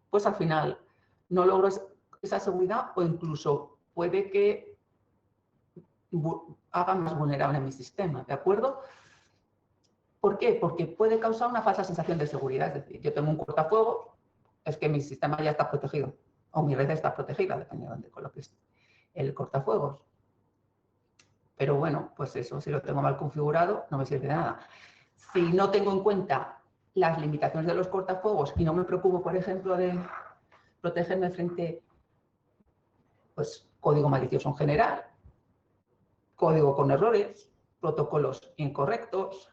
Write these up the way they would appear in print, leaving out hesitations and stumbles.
pues al final no logro esa seguridad o incluso puede que haga más vulnerable mi sistema, ¿de acuerdo? ¿Por qué? Porque puede causar una falsa sensación de seguridad. Es decir, yo tengo un cortafuegos, es que mi sistema ya está protegido o mi red está protegida, dependiendo de dónde coloques el cortafuegos. Pero bueno, pues eso, si lo tengo mal configurado, no me sirve de nada. Si no tengo en cuenta las limitaciones de los cortafuegos y no me preocupo, por ejemplo, de protegerme frente, pues, código malicioso en general, código con errores, protocolos incorrectos,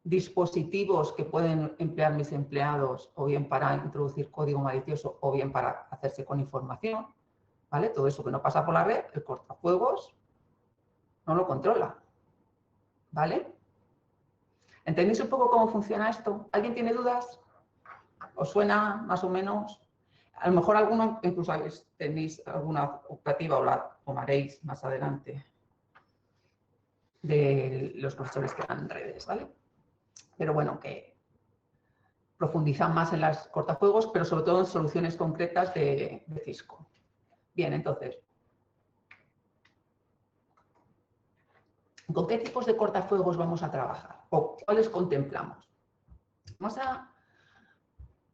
dispositivos que pueden emplear mis empleados o bien para introducir código malicioso o bien para hacerse con información, ¿vale? Todo eso que no pasa por la red, el cortafuegos no lo controla, ¿vale? ¿Entendéis un poco cómo funciona esto? ¿Alguien tiene dudas? ¿Os suena más o menos? A lo mejor alguno incluso tenéis alguna optativa o la tomaréis más adelante de los profesores que dan redes, ¿vale? Pero bueno, que profundizan más en las cortafuegos, pero sobre todo en soluciones concretas de Cisco. Bien, entonces, ¿con qué tipos de cortafuegos vamos a trabajar? ¿O cuáles contemplamos? Vamos a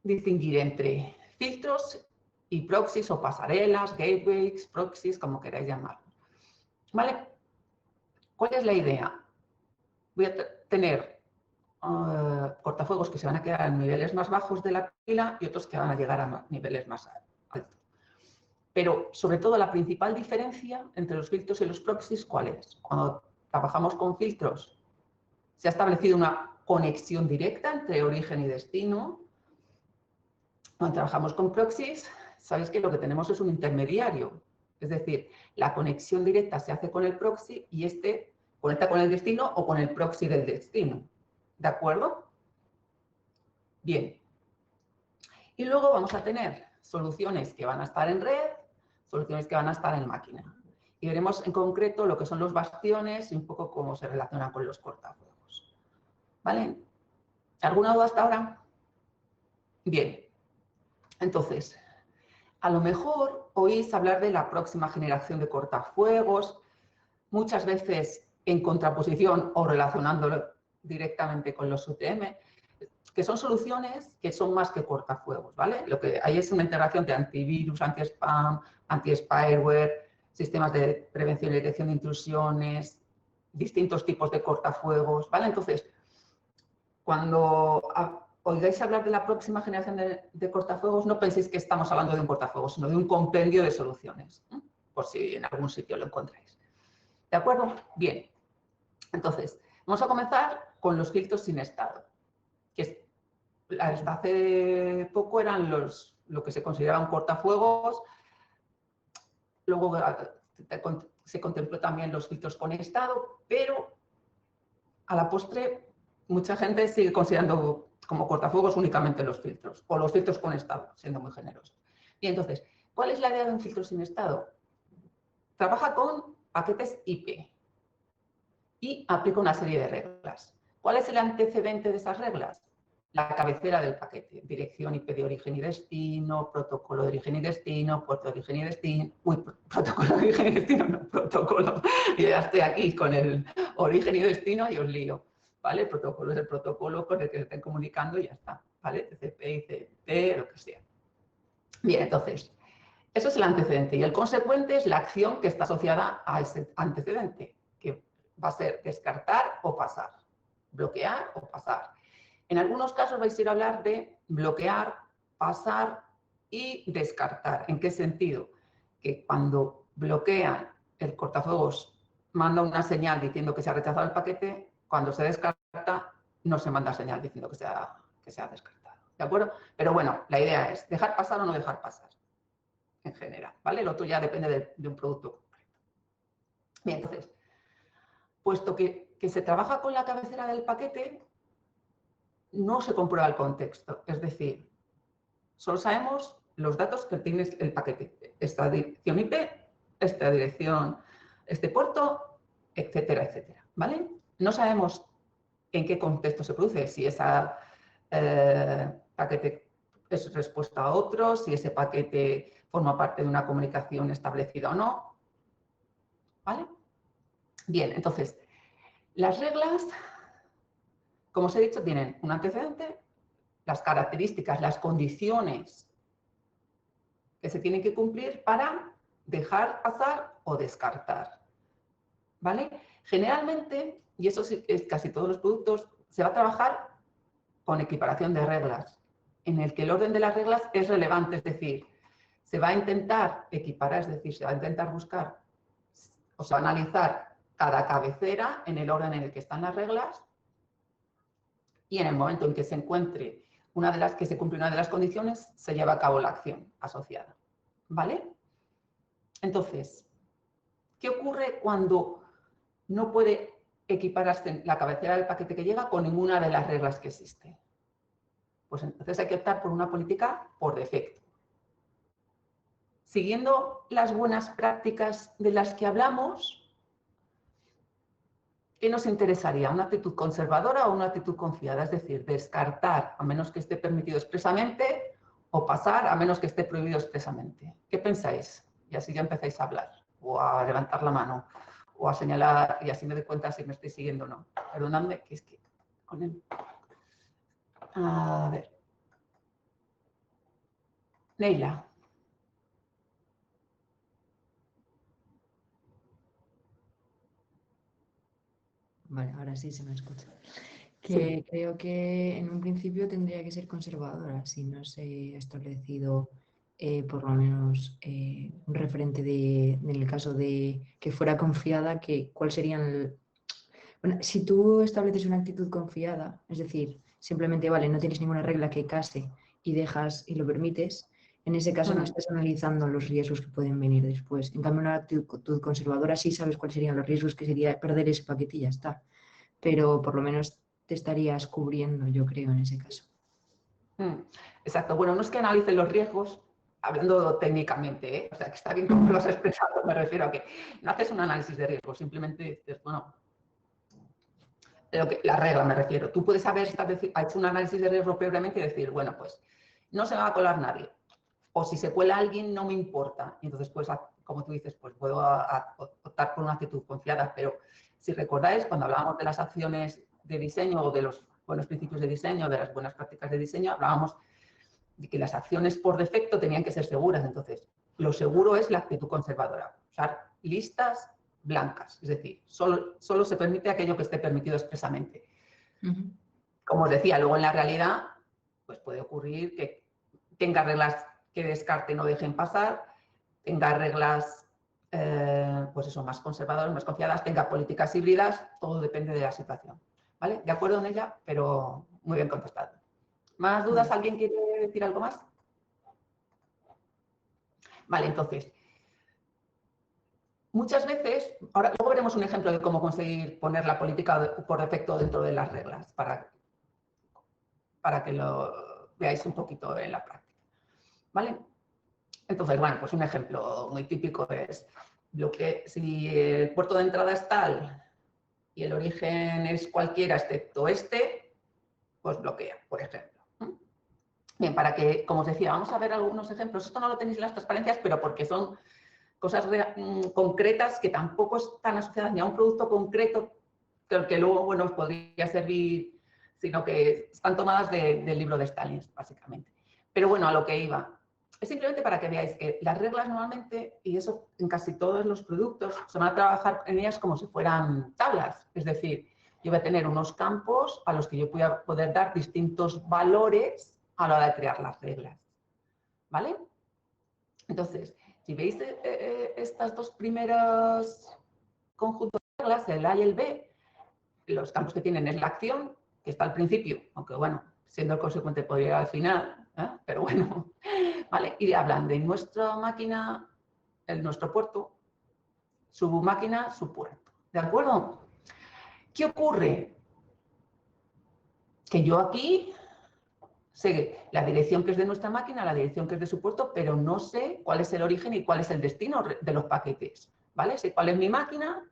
distinguir entre filtros y proxies o pasarelas, gateways, proxies, como queráis llamarlos. ¿Vale? ¿Cuál es la idea? Voy a tener cortafuegos que se van a quedar en niveles más bajos de la pila y otros que van a llegar a niveles más altos. Pero, sobre todo, la principal diferencia entre los filtros y los proxies, ¿cuál es? Cuando trabajamos con filtros, se ha establecido una conexión directa entre origen y destino. Cuando trabajamos con proxies, sabéis que lo que tenemos es un intermediario. Es decir, la conexión directa se hace con el proxy y este conecta con el destino o con el proxy del destino. ¿De acuerdo? Bien. Y luego vamos a tener soluciones que van a estar en red, soluciones que van a estar en máquina. Y veremos en concreto lo que son los bastiones y un poco cómo se relacionan con los cortafuegos. ¿Vale? ¿Alguna duda hasta ahora? Bien. Entonces, a lo mejor oís hablar de la próxima generación de cortafuegos, muchas veces en contraposición o relacionándolo directamente con los UTM, que son soluciones que son más que cortafuegos, ¿vale? Lo que hay es una integración de antivirus, anti-spam, anti-spyware, sistemas de prevención y detección de intrusiones, distintos tipos de cortafuegos, ¿vale? Entonces, cuando oigáis hablar de la próxima generación de cortafuegos, no penséis que estamos hablando de un cortafuegos, sino de un compendio de soluciones, ¿eh? Por si en algún sitio lo encontráis. ¿De acuerdo? Bien. Entonces, vamos a comenzar con los filtros sin estado, que hasta hace poco eran lo que se consideraban cortafuegos. Luego se contempló también los filtros con estado, pero a la postre mucha gente sigue considerando como cortafuegos únicamente los filtros, o los filtros con estado, siendo muy generosos. Y entonces, ¿cuál es la idea de un filtro sin estado? Trabaja con paquetes IP y aplica una serie de reglas. ¿Cuál es el antecedente de esas reglas? La cabecera del paquete, dirección IP de origen y destino, protocolo de origen y destino, puerto de origen y destino, protocolo de origen y destino, no, protocolo, y ya estoy aquí con el origen y destino y os lío, ¿vale? El protocolo es el protocolo con el que se estén comunicando y ya está, ¿vale? TCP, ICP, lo que sea. Bien, entonces, eso es el antecedente y el consecuente es la acción que está asociada a ese antecedente, que va a ser descartar o pasar, bloquear o pasar. En algunos casos vais a ir a hablar de bloquear, pasar y descartar. ¿En qué sentido? Que cuando bloquea el cortafuegos manda una señal diciendo que se ha rechazado el paquete, cuando se descarta no se manda señal diciendo que se ha descartado. ¿De acuerdo? Pero bueno, la idea es dejar pasar o no dejar pasar en general, ¿vale? Lo otro ya depende de un producto concreto. Bien, entonces, puesto que se trabaja con la cabecera del paquete, no se comprueba el contexto. Es decir, solo sabemos los datos que tiene el paquete. Esta dirección IP, esta dirección, este puerto, etcétera, etcétera. ¿Vale? No sabemos en qué contexto se produce, si ese paquete es respuesta a otro, si ese paquete forma parte de una comunicación establecida o no. ¿Vale? Bien, entonces, las reglas, como os he dicho, tienen un antecedente, las características, las condiciones que se tienen que cumplir para dejar pasar o descartar. ¿Vale? Generalmente, y eso es casi todos los productos, se va a trabajar con equiparación de reglas, en el que el orden de las reglas es relevante, es decir, se va a intentar equiparar, es decir, se va a intentar buscar o se va a analizar cada cabecera en el orden en el que están las reglas y en el momento en que se encuentre una de las que se cumple una de las condiciones, se lleva a cabo la acción asociada. ¿Vale? Entonces, ¿qué ocurre cuando no puede equipararse la cabecera del paquete que llega con ninguna de las reglas que existe? Pues entonces hay que optar por una política por defecto. Siguiendo las buenas prácticas de las que hablamos, ¿qué nos interesaría? ¿Una actitud conservadora o una actitud confiada? Es decir, descartar a menos que esté permitido expresamente o pasar a menos que esté prohibido expresamente. ¿Qué pensáis? Y así ya empezáis a hablar o a levantar la mano o a señalar y así me doy cuenta si me estoy siguiendo o no. Perdonadme, que es que con él. A ver. Neila. Vale, ahora sí se me escucha. Sí. Creo que en un principio tendría que ser conservadora si no se ha establecido por lo menos un referente en el caso de que fuera confiada, que cuál serían... Bueno, si tú estableces una actitud confiada, es decir, simplemente, vale, no tienes ninguna regla que case y dejas y lo permites, en ese caso no estás analizando los riesgos que pueden venir después. En cambio, una actitud conservadora sí sabes cuáles serían los riesgos, que sería perder ese paquete y ya está. Pero por lo menos te estarías cubriendo, yo creo, en ese caso. Exacto. Bueno, no es que analicen los riesgos, hablando técnicamente, ¿eh? O sea, que está bien como lo has expresado, me refiero a que no haces un análisis de riesgos, simplemente dices, bueno, la regla me refiero. Tú puedes haber hecho un análisis de riesgo previamente y decir, bueno, pues no se va a colar nadie. O si se cuela alguien, no me importa. Y entonces, pues, como tú dices, pues puedo optar por una actitud confiada. Pero si recordáis, cuando hablábamos de las acciones de diseño o de los buenos principios de diseño, de las buenas prácticas de diseño, hablábamos de que las acciones por defecto tenían que ser seguras. Entonces, lo seguro es la actitud conservadora. Usar listas blancas, es decir, solo se permite aquello que esté permitido expresamente. Como os decía, luego en la realidad, pues puede ocurrir que tenga reglas que descarten o dejen pasar, tenga reglas, pues eso, más conservadoras, más confiadas, tenga políticas híbridas, todo depende de la situación. ¿Vale? De acuerdo en ella, pero muy bien contestado. ¿Más dudas? ¿Alguien quiere decir algo más? Vale, entonces, muchas veces, ahora luego veremos un ejemplo de cómo conseguir poner la política por defecto dentro de las reglas, para que lo veáis un poquito en la práctica. ¿Vale? Entonces, bueno, pues un ejemplo muy típico es si el puerto de entrada es tal y el origen es cualquiera excepto este, pues bloquea, por ejemplo. Bien, para que, como os decía, vamos a ver algunos ejemplos. Esto no lo tenéis en las transparencias, pero porque son cosas concretas que tampoco están asociadas ni a un producto concreto, que luego, bueno, os podría servir, sino que están tomadas del libro de Stalin, básicamente. Pero bueno, a lo que iba. Es simplemente para que veáis que las reglas normalmente, y eso en casi todos los productos, se van a trabajar en ellas como si fueran tablas. Es decir, yo voy a tener unos campos a los que yo voy a poder dar distintos valores a la hora de crear las reglas. ¿Vale? Entonces, si veis estas dos primeros conjuntos de reglas, el A y el B, los campos que tienen es la acción, que está al principio, aunque bueno, siendo el consecuente podría ir al final, ¿eh? Pero bueno, ¿vale? Y hablan de nuestra máquina, nuestro puerto, su máquina, su puerto. ¿De acuerdo? ¿Qué ocurre? Que yo aquí sé la dirección que es de nuestra máquina, la dirección que es de su puerto, pero no sé cuál es el origen y cuál es el destino de los paquetes. ¿Vale? Sé cuál es mi máquina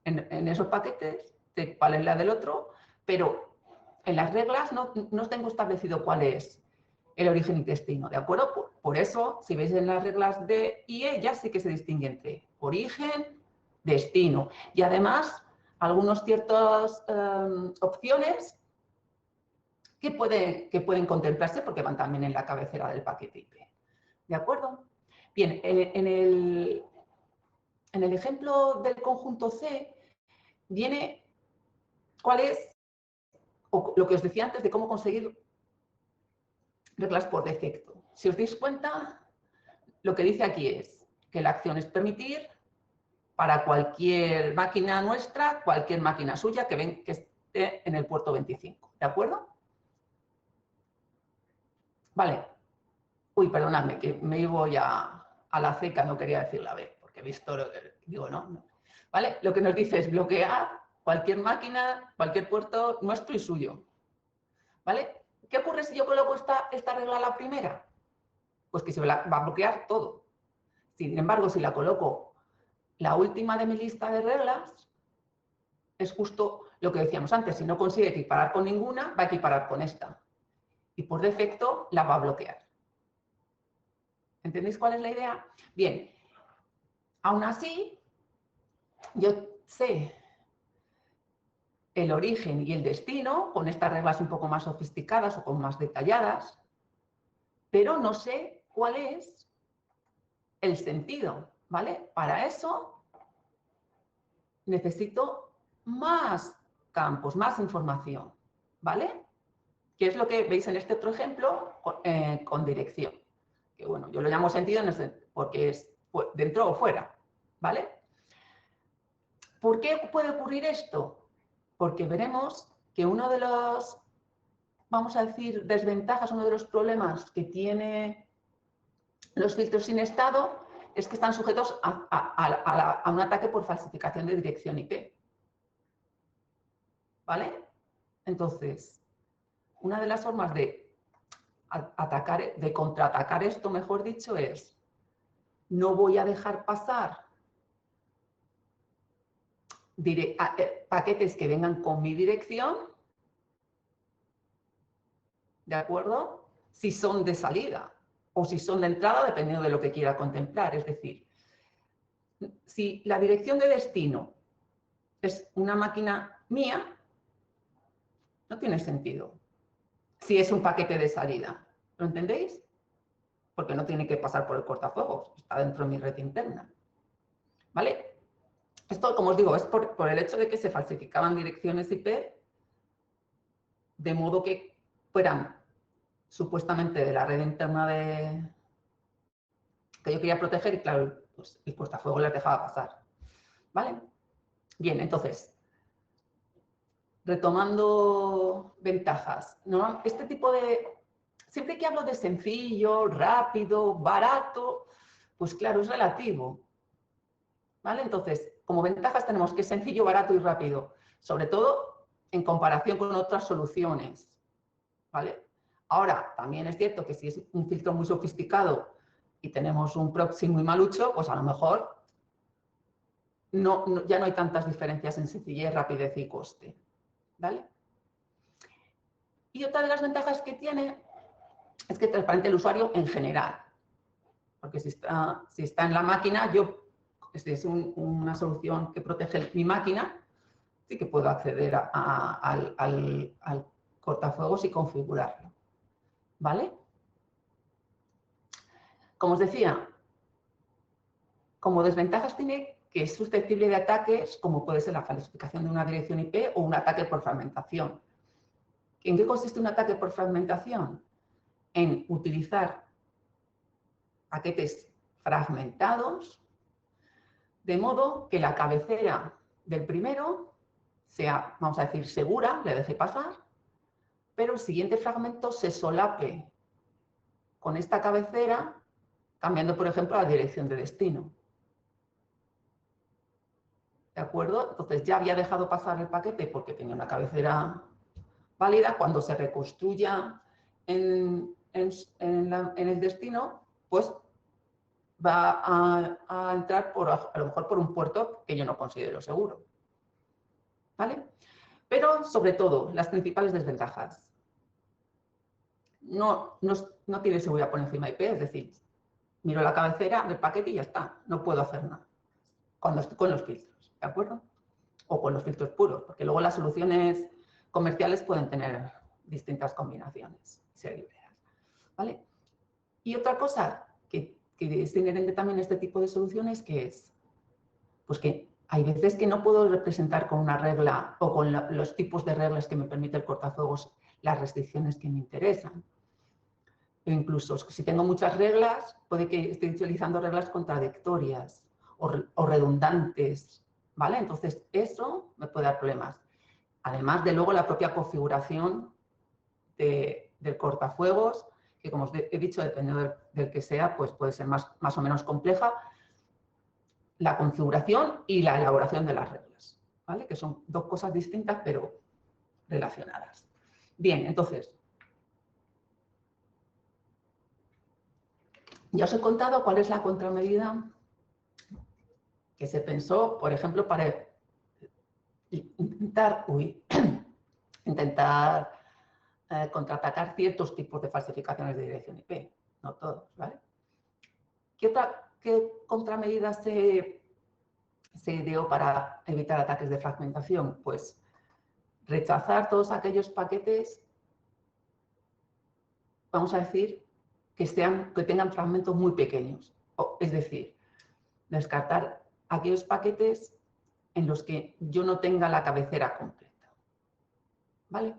en esos paquetes, sé cuál es la del otro, pero en las reglas no tengo establecido cuál es el origen y destino, ¿de acuerdo? Por eso, si veis en las reglas de IE, ya sí que se distingue entre origen, destino. Y además, algunas ciertas opciones que pueden contemplarse porque van también en la cabecera del paquete IP. ¿De acuerdo? Bien, en el ejemplo del conjunto C viene cuál es, o lo que os decía antes de cómo conseguir reglas por defecto. Si os dais cuenta, lo que dice aquí es que la acción es permitir para cualquier máquina nuestra, cualquier máquina suya que esté en el puerto 25. ¿De acuerdo? Vale. Uy, perdonadme, que me iba ya a la C, que no quería decir la B, porque he visto, digo, no. ¿Vale? Lo que nos dice es bloquear cualquier máquina, cualquier puerto nuestro y suyo. ¿Vale? ¿Qué ocurre si yo coloco esta regla a la primera? Pues que se va a bloquear todo. Sin embargo, si la coloco la última de mi lista de reglas, es justo lo que decíamos antes. Si no consigue equiparar con ninguna, va a equiparar con esta. Y por defecto la va a bloquear. ¿Entendéis cuál es la idea? Bien, aún así, yo sé el origen y el destino con estas reglas un poco más sofisticadas o con más detalladas, pero no sé cuál es el sentido, ¿vale? Para eso necesito más campos, más información, ¿vale? Que es lo que veis en este otro ejemplo con dirección. Que bueno, yo lo llamo sentido porque es dentro o fuera, ¿vale? ¿Por qué puede ocurrir esto? Porque veremos que uno de los, vamos a decir, desventajas, uno de los problemas que tiene los filtros sin estado es que están sujetos a un ataque por falsificación de dirección IP. ¿Vale? Entonces, una de las formas de atacar, de contraatacar esto, mejor dicho, es no voy a dejar pasar paquetes que vengan con mi dirección, ¿de acuerdo? Si son de salida o si son de entrada, dependiendo de lo que quiera contemplar. Es decir, si la dirección de destino es una máquina mía, no tiene sentido. Si es un paquete de salida, ¿lo entendéis? Porque no tiene que pasar por el cortafuegos, está dentro de mi red interna. ¿Vale? Esto, como os digo, es por el hecho de que se falsificaban direcciones IP de modo que fueran supuestamente de la red interna que yo quería proteger y claro, pues el cortafuegos les dejaba pasar. ¿Vale? Bien, entonces, retomando ventajas. ¿No? Este tipo de... Siempre que hablo de sencillo, rápido, barato, pues claro, es relativo. ¿Vale? Entonces, como ventajas tenemos que es sencillo, barato y rápido, sobre todo en comparación con otras soluciones. ¿Vale? Ahora, también es cierto que si es un filtro muy sofisticado y tenemos un proxy muy malucho, pues a lo mejor ya no hay tantas diferencias en sencillez, rapidez y coste. ¿Vale? Y otra de las ventajas que tiene es que es transparente el usuario en general. Porque si está en la máquina, si es una solución que protege mi máquina, sí que puedo acceder al cortafuegos y configurarlo. ¿Vale? Como os decía, como desventajas tiene que es susceptible de ataques como puede ser la falsificación de una dirección IP o un ataque por fragmentación. ¿En qué consiste un ataque por fragmentación? En utilizar paquetes fragmentados de modo que la cabecera del primero sea, vamos a decir, segura, le deje pasar, pero el siguiente fragmento se solape con esta cabecera, cambiando, por ejemplo, la dirección de destino. ¿De acuerdo? Entonces ya había dejado pasar el paquete porque tenía una cabecera válida. Cuando se reconstruya en el destino, pues va a entrar a lo mejor por un puerto que yo no considero seguro. ¿Vale? Pero, sobre todo, las principales desventajas. no tiene seguridad por encima IP, es decir, miro la cabecera del paquete y ya está, no puedo hacer nada cuando estoy con los filtros, ¿de acuerdo? O con los filtros puros, porque luego las soluciones comerciales pueden tener distintas combinaciones y ser híbridas, ¿vale? Y otra cosa que es inherente también a este tipo de soluciones, que es, pues que hay veces que no puedo representar con una regla o con los tipos de reglas que me permite el cortafuegos las restricciones que me interesan. O incluso, si tengo muchas reglas, puede que esté utilizando reglas contradictorias o redundantes, ¿vale? Entonces, eso me puede dar problemas. Además de luego la propia configuración del cortafuegos, que como os he dicho, dependiendo del que sea, pues puede ser más o menos compleja, la configuración y la elaboración de las reglas, ¿vale? Que son dos cosas distintas, pero relacionadas. Bien, entonces, ya os he contado cuál es la contramedida que se pensó, por ejemplo, para intentar contraatacar ciertos tipos de falsificaciones de dirección IP, no todos, ¿vale? ¿Qué contramedida se ideó para evitar ataques de fragmentación? Pues rechazar todos aquellos paquetes, vamos a decir, que tengan fragmentos muy pequeños. Es decir, descartar aquellos paquetes en los que yo no tenga la cabecera completa, ¿vale?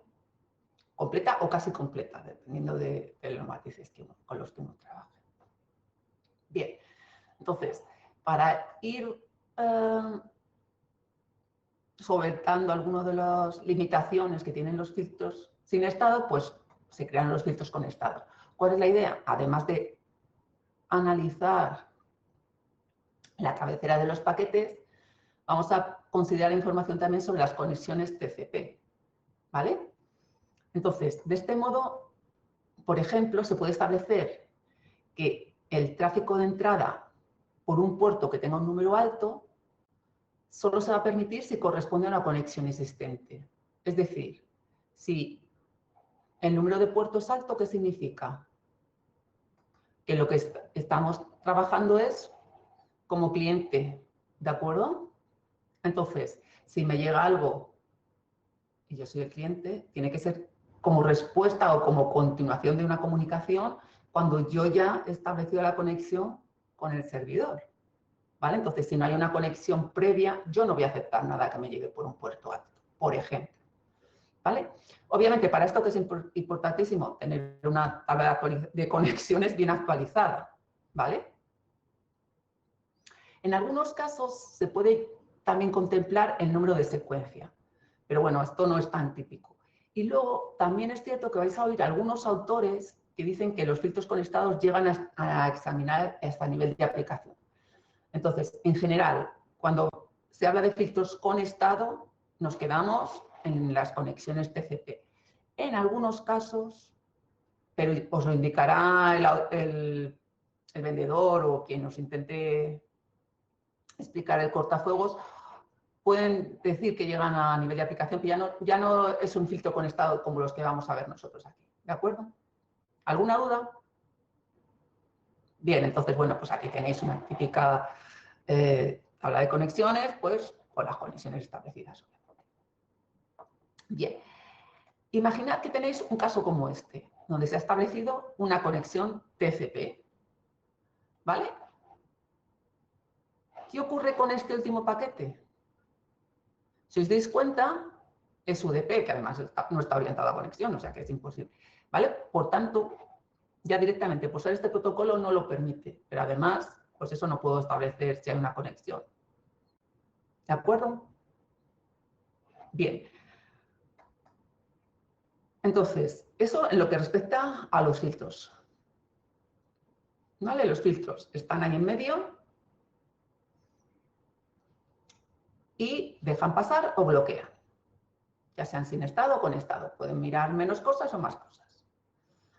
Completa o casi completa, dependiendo de los matices con los que uno trabaje. Bien, entonces, para ir solventando algunas de las limitaciones que tienen los filtros sin estado, pues se crean los filtros con estado. ¿Cuál es la idea? Además de analizar la cabecera de los paquetes, vamos a considerar información también sobre las conexiones TCP, ¿vale? Entonces, de este modo, por ejemplo, se puede establecer que el tráfico de entrada por un puerto que tenga un número alto solo se va a permitir si corresponde a una conexión existente. Es decir, si el número de puertos es alto, ¿qué significa? Que lo que estamos trabajando es como cliente, ¿de acuerdo? Entonces, si me llega algo y yo soy el cliente, tiene que ser como respuesta o como continuación de una comunicación cuando yo ya he establecido la conexión con el servidor, ¿vale? Entonces, si no hay una conexión previa, yo no voy a aceptar nada que me llegue por un puerto alto, por ejemplo, ¿vale? Obviamente, para esto que es importantísimo tener una tabla de conexiones bien actualizada, ¿vale? En algunos casos se puede también contemplar el número de secuencia, pero bueno, esto no es tan típico. Y luego también es cierto que vais a oír algunos autores que dicen que los filtros con estados llegan a examinar hasta nivel de aplicación. Entonces, en general, cuando se habla de filtros con estado, nos quedamos en las conexiones TCP. En algunos casos, pero os lo indicará el vendedor o quien nos intente explicar el cortafuegos, pueden decir que llegan a nivel de aplicación, que ya no es un filtro con estado como los que vamos a ver nosotros aquí. ¿De acuerdo? ¿Alguna duda? Bien, entonces, bueno, pues aquí tenéis una típica tabla de conexiones, pues con las conexiones establecidas. Bien, imaginad que tenéis un caso como este, donde se ha establecido una conexión TCP, ¿vale? ¿Qué ocurre con este último paquete? Si os dais cuenta, es UDP, que además no está orientado a conexión, o sea que es imposible, ¿vale? Por tanto, ya directamente, pues este protocolo no lo permite, pero además, pues eso no puedo establecer si hay una conexión. ¿De acuerdo? Bien. Entonces, eso en lo que respecta a los filtros. ¿Vale? Los filtros están ahí en medio y dejan pasar o bloquean, ya sean sin estado o con estado. Pueden mirar menos cosas o más cosas.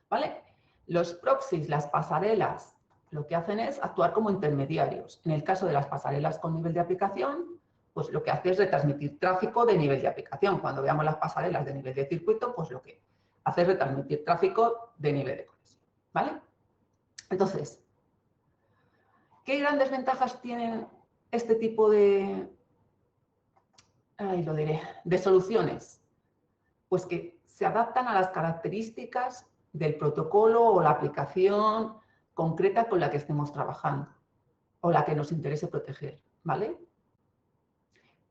¿Vale? Los proxies, las pasarelas, lo que hacen es actuar como intermediarios. En el caso de las pasarelas con nivel de aplicación, pues lo que hace es retransmitir tráfico de nivel de aplicación. Cuando veamos las pasarelas de nivel de circuito, pues lo que hacer retransmitir tráfico de nivel de conexión, ¿vale? Entonces, ¿qué grandes ventajas tienen este tipo de, de soluciones? Pues que se adaptan a las características del protocolo o la aplicación concreta con la que estemos trabajando o la que nos interese proteger, ¿vale?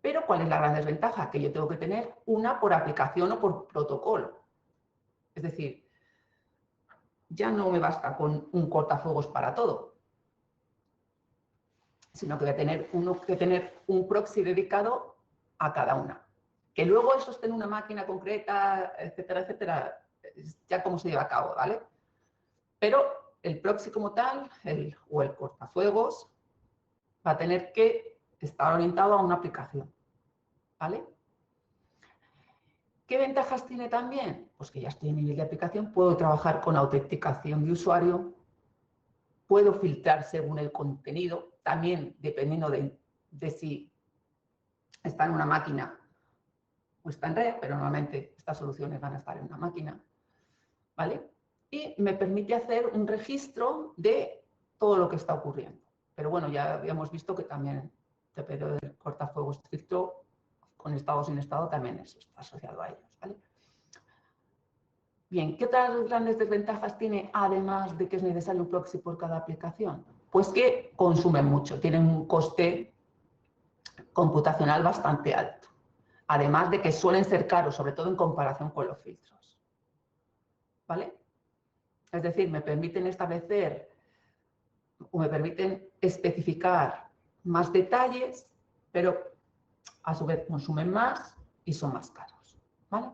Pero ¿cuál es la gran desventaja? Que yo tengo que tener una por aplicación o por protocolo. Es decir, ya no me basta con un cortafuegos para todo, sino que voy a tener un proxy dedicado a cada una. Que luego eso esté en una máquina concreta, etcétera, etcétera, es ya cómo se lleva a cabo, ¿vale? Pero el proxy como tal, o el cortafuegos, va a tener que estar orientado a una aplicación, ¿vale? ¿Qué ventajas tiene también? Pues que ya estoy en nivel de aplicación, puedo trabajar con autenticación de usuario, puedo filtrar según el contenido, también dependiendo de si está en una máquina o está en red, pero normalmente estas soluciones van a estar en una máquina, ¿vale? Y me permite hacer un registro de todo lo que está ocurriendo. Pero bueno, ya habíamos visto que también, dependiendo del cortafuegos estricto, con estado o sin estado, también eso está asociado a ellos, ¿vale? Bien, ¿qué otras grandes desventajas tiene, además de que es necesario un proxy por cada aplicación? Pues que consumen mucho, tienen un coste computacional bastante alto. Además de que suelen ser caros, sobre todo en comparación con los filtros. ¿Vale? Es decir, me permiten establecer o me permiten especificar más detalles, pero a su vez consumen más y son más caros. ¿Vale?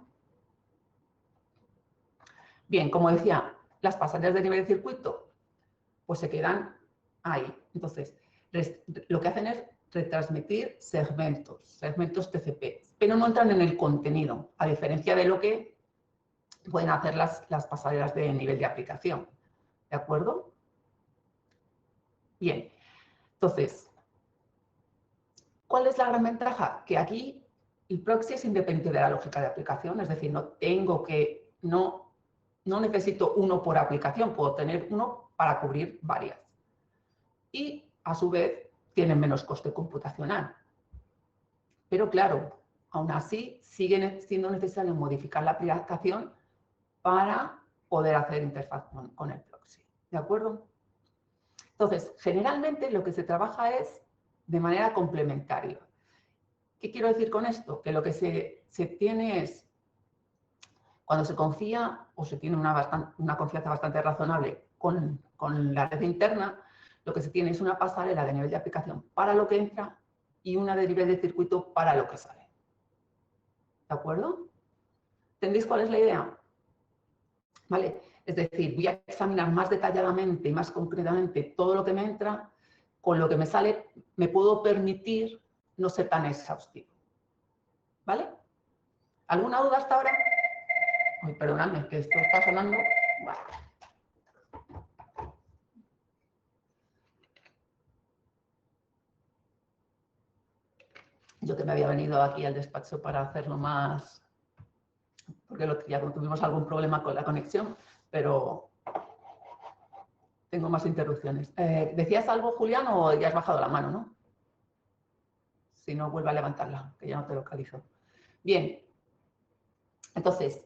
Bien, como decía, las pasarelas de nivel de circuito pues se quedan ahí. Entonces, lo que hacen es retransmitir segmentos TCP, pero no entran en el contenido, a diferencia de lo que pueden hacer las pasarelas de nivel de aplicación. ¿De acuerdo? Bien, entonces, ¿cuál es la gran ventaja? Que aquí el proxy es independiente de la lógica de aplicación, es decir, no necesito uno por aplicación, puedo tener uno para cubrir varias. Y, a su vez, tienen menos coste computacional. Pero claro, aún así sigue siendo necesario modificar la aplicación para poder hacer interfaz con el proxy. ¿De acuerdo? Entonces, generalmente lo que se trabaja es de manera complementaria. ¿Qué quiero decir con esto? Que lo que se tiene es, cuando se confía o se tiene una confianza bastante razonable con la red interna, lo que se tiene es una pasarela de nivel de aplicación para lo que entra y una de nivel de circuito para lo que sale. ¿De acuerdo? ¿Entendéis cuál es la idea? ¿Vale? Es decir, voy a examinar más detalladamente y más concretamente todo lo que me entra, con lo que me sale, me puedo permitir no ser tan exhaustivo. ¿Vale? ¿Alguna duda hasta ahora? Ay, perdonadme, que esto está sonando. Yo que me había venido aquí al despacho para hacerlo más, porque ya tuvimos algún problema con la conexión, pero tengo más interrupciones. ¿Decías algo, Julián, o ya has bajado la mano, no? Si no, vuelve a levantarla, que ya no te localizo. Bien, entonces,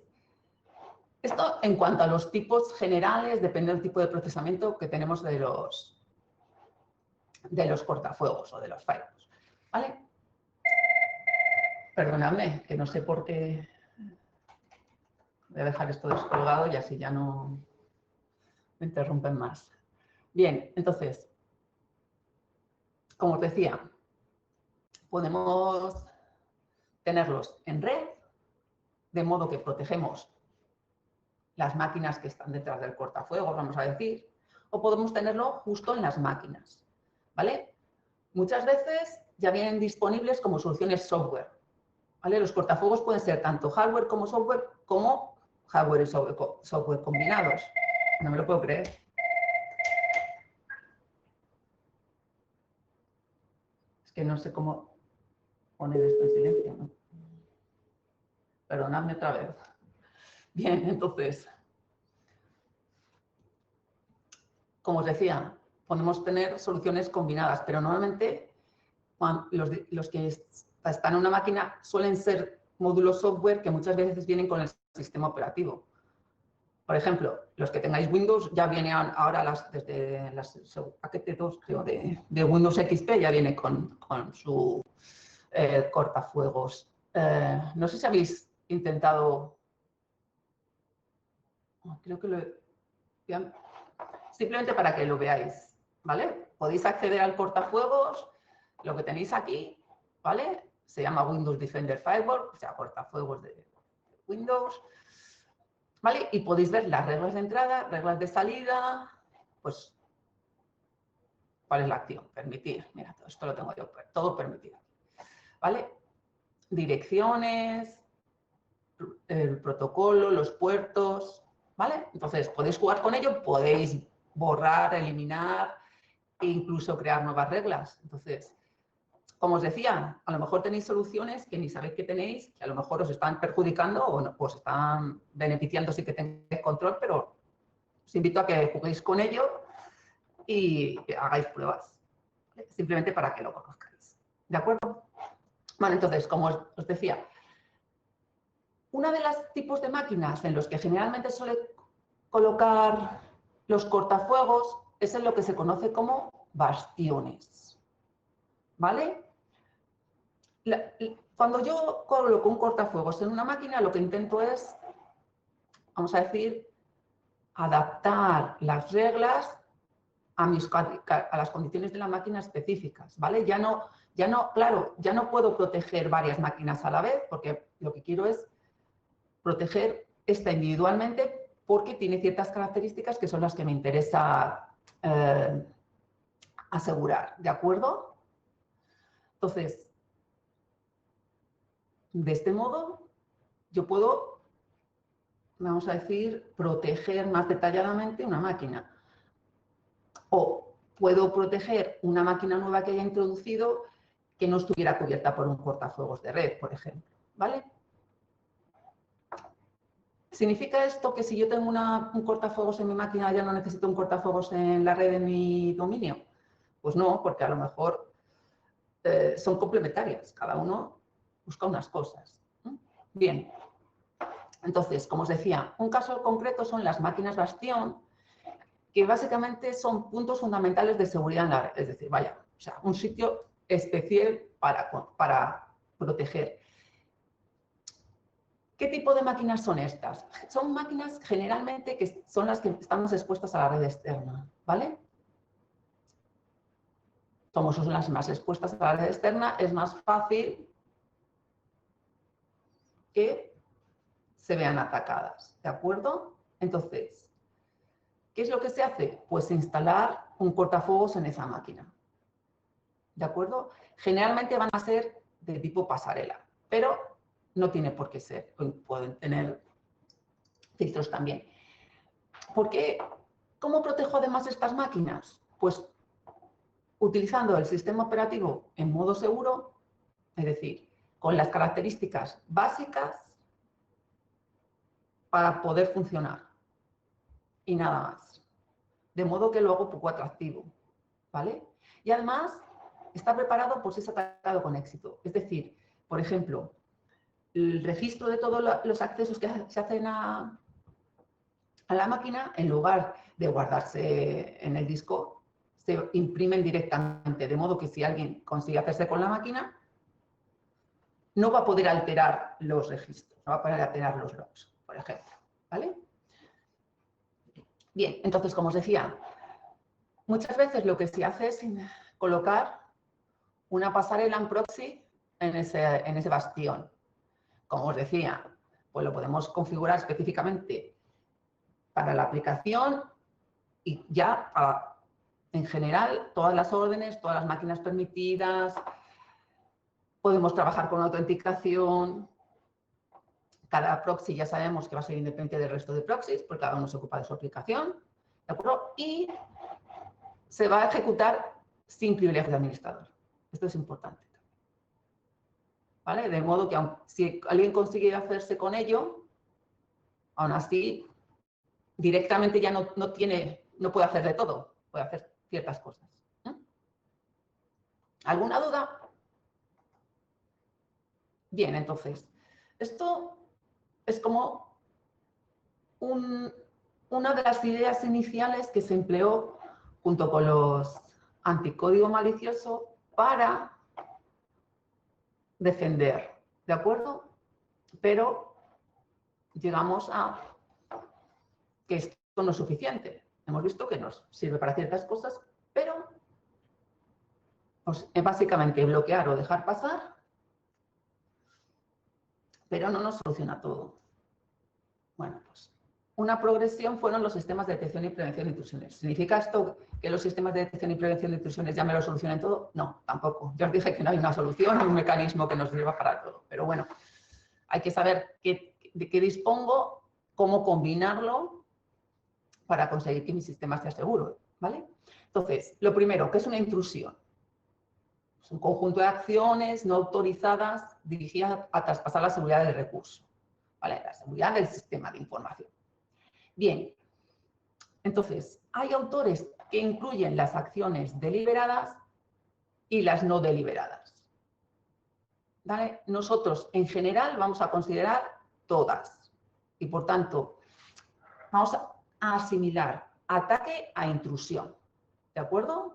esto en cuanto a los tipos generales, depende del tipo de procesamiento que tenemos de los cortafuegos o de los firewalls. ¿Vale? Perdonadme, que no sé por qué voy a dejar esto descolgado y así ya no me interrumpen más. Bien, entonces, como os decía, podemos tenerlos en red, de modo que protegemos las máquinas que están detrás del cortafuegos, vamos a decir, o podemos tenerlo justo en las máquinas, ¿vale? Muchas veces ya vienen disponibles como soluciones software, ¿vale? Los cortafuegos pueden ser tanto hardware como hardware y software combinados. No me lo puedo creer. Es que no sé cómo poner esto en silencio, ¿no? Perdonadme otra vez. Bien, entonces, como os decía, podemos tener soluciones combinadas, pero normalmente los que están en una máquina suelen ser módulos software que muchas veces vienen con el sistema operativo. Por ejemplo, los que tengáis Windows ya vienen ahora desde el paquete 2, creo, de Windows XP, ya viene con su cortafuegos. No sé si habéis intentado, creo que simplemente para que lo veáis, ¿vale? Podéis acceder al cortafuegos, lo que tenéis aquí, ¿vale? Se llama Windows Defender Firewall, o sea, cortafuegos de Windows, ¿vale? Y podéis ver las reglas de entrada, reglas de salida, pues, ¿cuál es la acción? Permitir. Mira, todo esto lo tengo yo, todo permitido, ¿vale? Direcciones, el protocolo, los puertos, ¿vale? Entonces, podéis jugar con ello, podéis borrar, eliminar e incluso crear nuevas reglas. Entonces, como os decía, a lo mejor tenéis soluciones que ni sabéis que tenéis, que a lo mejor os están perjudicando o no, os están beneficiando sí que tenéis control, pero os invito a que juguéis con ello y hagáis pruebas, ¿vale? Simplemente para que lo conozcáis. ¿De acuerdo? Vale, entonces, como os decía, uno de los tipos de máquinas en los que generalmente suele colocar los cortafuegos es en lo que se conoce como bastiones, ¿vale? Cuando yo coloco un cortafuegos en una máquina, lo que intento es, vamos a decir, adaptar las reglas a las condiciones de la máquina específicas, ¿vale? Claro, ya no puedo proteger varias máquinas a la vez, porque lo que quiero es proteger esta individualmente porque tiene ciertas características que son las que me interesa asegurar, ¿de acuerdo? Entonces, de este modo, yo puedo, vamos a decir, proteger más detalladamente una máquina. O puedo proteger una máquina nueva que haya introducido que no estuviera cubierta por un cortafuegos de red, por ejemplo, ¿vale? ¿Significa esto que si yo tengo un cortafuegos en mi máquina ya no necesito un cortafuegos en la red de mi dominio? Pues no, porque a lo mejor son complementarias, cada uno busca unas cosas. Bien, entonces, como os decía, un caso concreto son las máquinas bastión, que básicamente son puntos fundamentales de seguridad en la red, es decir, vaya, o sea, un sitio especial para proteger. ¿Qué tipo de máquinas son estas? Son máquinas generalmente que son las que estamos expuestas a la red externa, ¿vale? Como son las más expuestas a la red externa, es más fácil que se vean atacadas, ¿de acuerdo? Entonces, ¿qué es lo que se hace? Pues instalar un cortafuegos en esa máquina, ¿de acuerdo? Generalmente van a ser de tipo pasarela, pero no tiene por qué ser, pueden tener filtros también. ¿Por qué? ¿Cómo protejo además estas máquinas? Pues utilizando el sistema operativo en modo seguro, es decir, con las características básicas para poder funcionar y nada más. De modo que lo hago poco atractivo, ¿vale? Y además está preparado por si es atacado con éxito. Es decir, por ejemplo, el registro de todos los accesos que se hacen a la máquina, en lugar de guardarse en el disco, se imprimen directamente, de modo que si alguien consigue hacerse con la máquina, no va a poder alterar los registros, no va a poder alterar los logs, por ejemplo, ¿vale? Bien, entonces, como os decía, muchas veces lo que se hace es colocar una pasarela en proxy en ese bastión. Como os decía, pues lo podemos configurar específicamente para la aplicación y ya en general todas las órdenes, todas las máquinas permitidas, podemos trabajar con autenticación. Cada proxy ya sabemos que va a ser independiente del resto de proxies, porque cada uno se ocupa de su aplicación, ¿de acuerdo? Y se va a ejecutar sin privilegio de administrador. Esto es importante. ¿Vale? De modo que si alguien consigue hacerse con ello, Aún así, directamente ya no puede hacer de todo, puede hacer ciertas cosas. ¿Alguna duda? Bien, entonces, esto es como una de las ideas iniciales que se empleó junto con los anticódigo malicioso para defender, ¿de acuerdo? Pero llegamos a que esto no es suficiente. Hemos visto que nos sirve para ciertas cosas, pero pues, es básicamente bloquear o dejar pasar, pero no nos soluciona todo. Bueno, pues una progresión fueron los sistemas de detección y prevención de intrusiones. ¿Significa esto que los sistemas de detección y prevención de intrusiones ya me lo solucionen todo? No, tampoco. Ya os dije que no hay una solución, un mecanismo que nos sirva para todo. Pero bueno, hay que saber de qué dispongo, cómo combinarlo para conseguir que mi sistema esté seguro, ¿vale? Entonces, lo primero, ¿qué es una intrusión? Es un conjunto de acciones no autorizadas dirigidas a traspasar la seguridad del recurso, ¿vale? La seguridad del sistema de información. Bien, entonces, hay autores que incluyen las acciones deliberadas y las no deliberadas, ¿vale? Nosotros, en general, vamos a considerar todas y, por tanto, vamos a asimilar ataque a intrusión, ¿de acuerdo?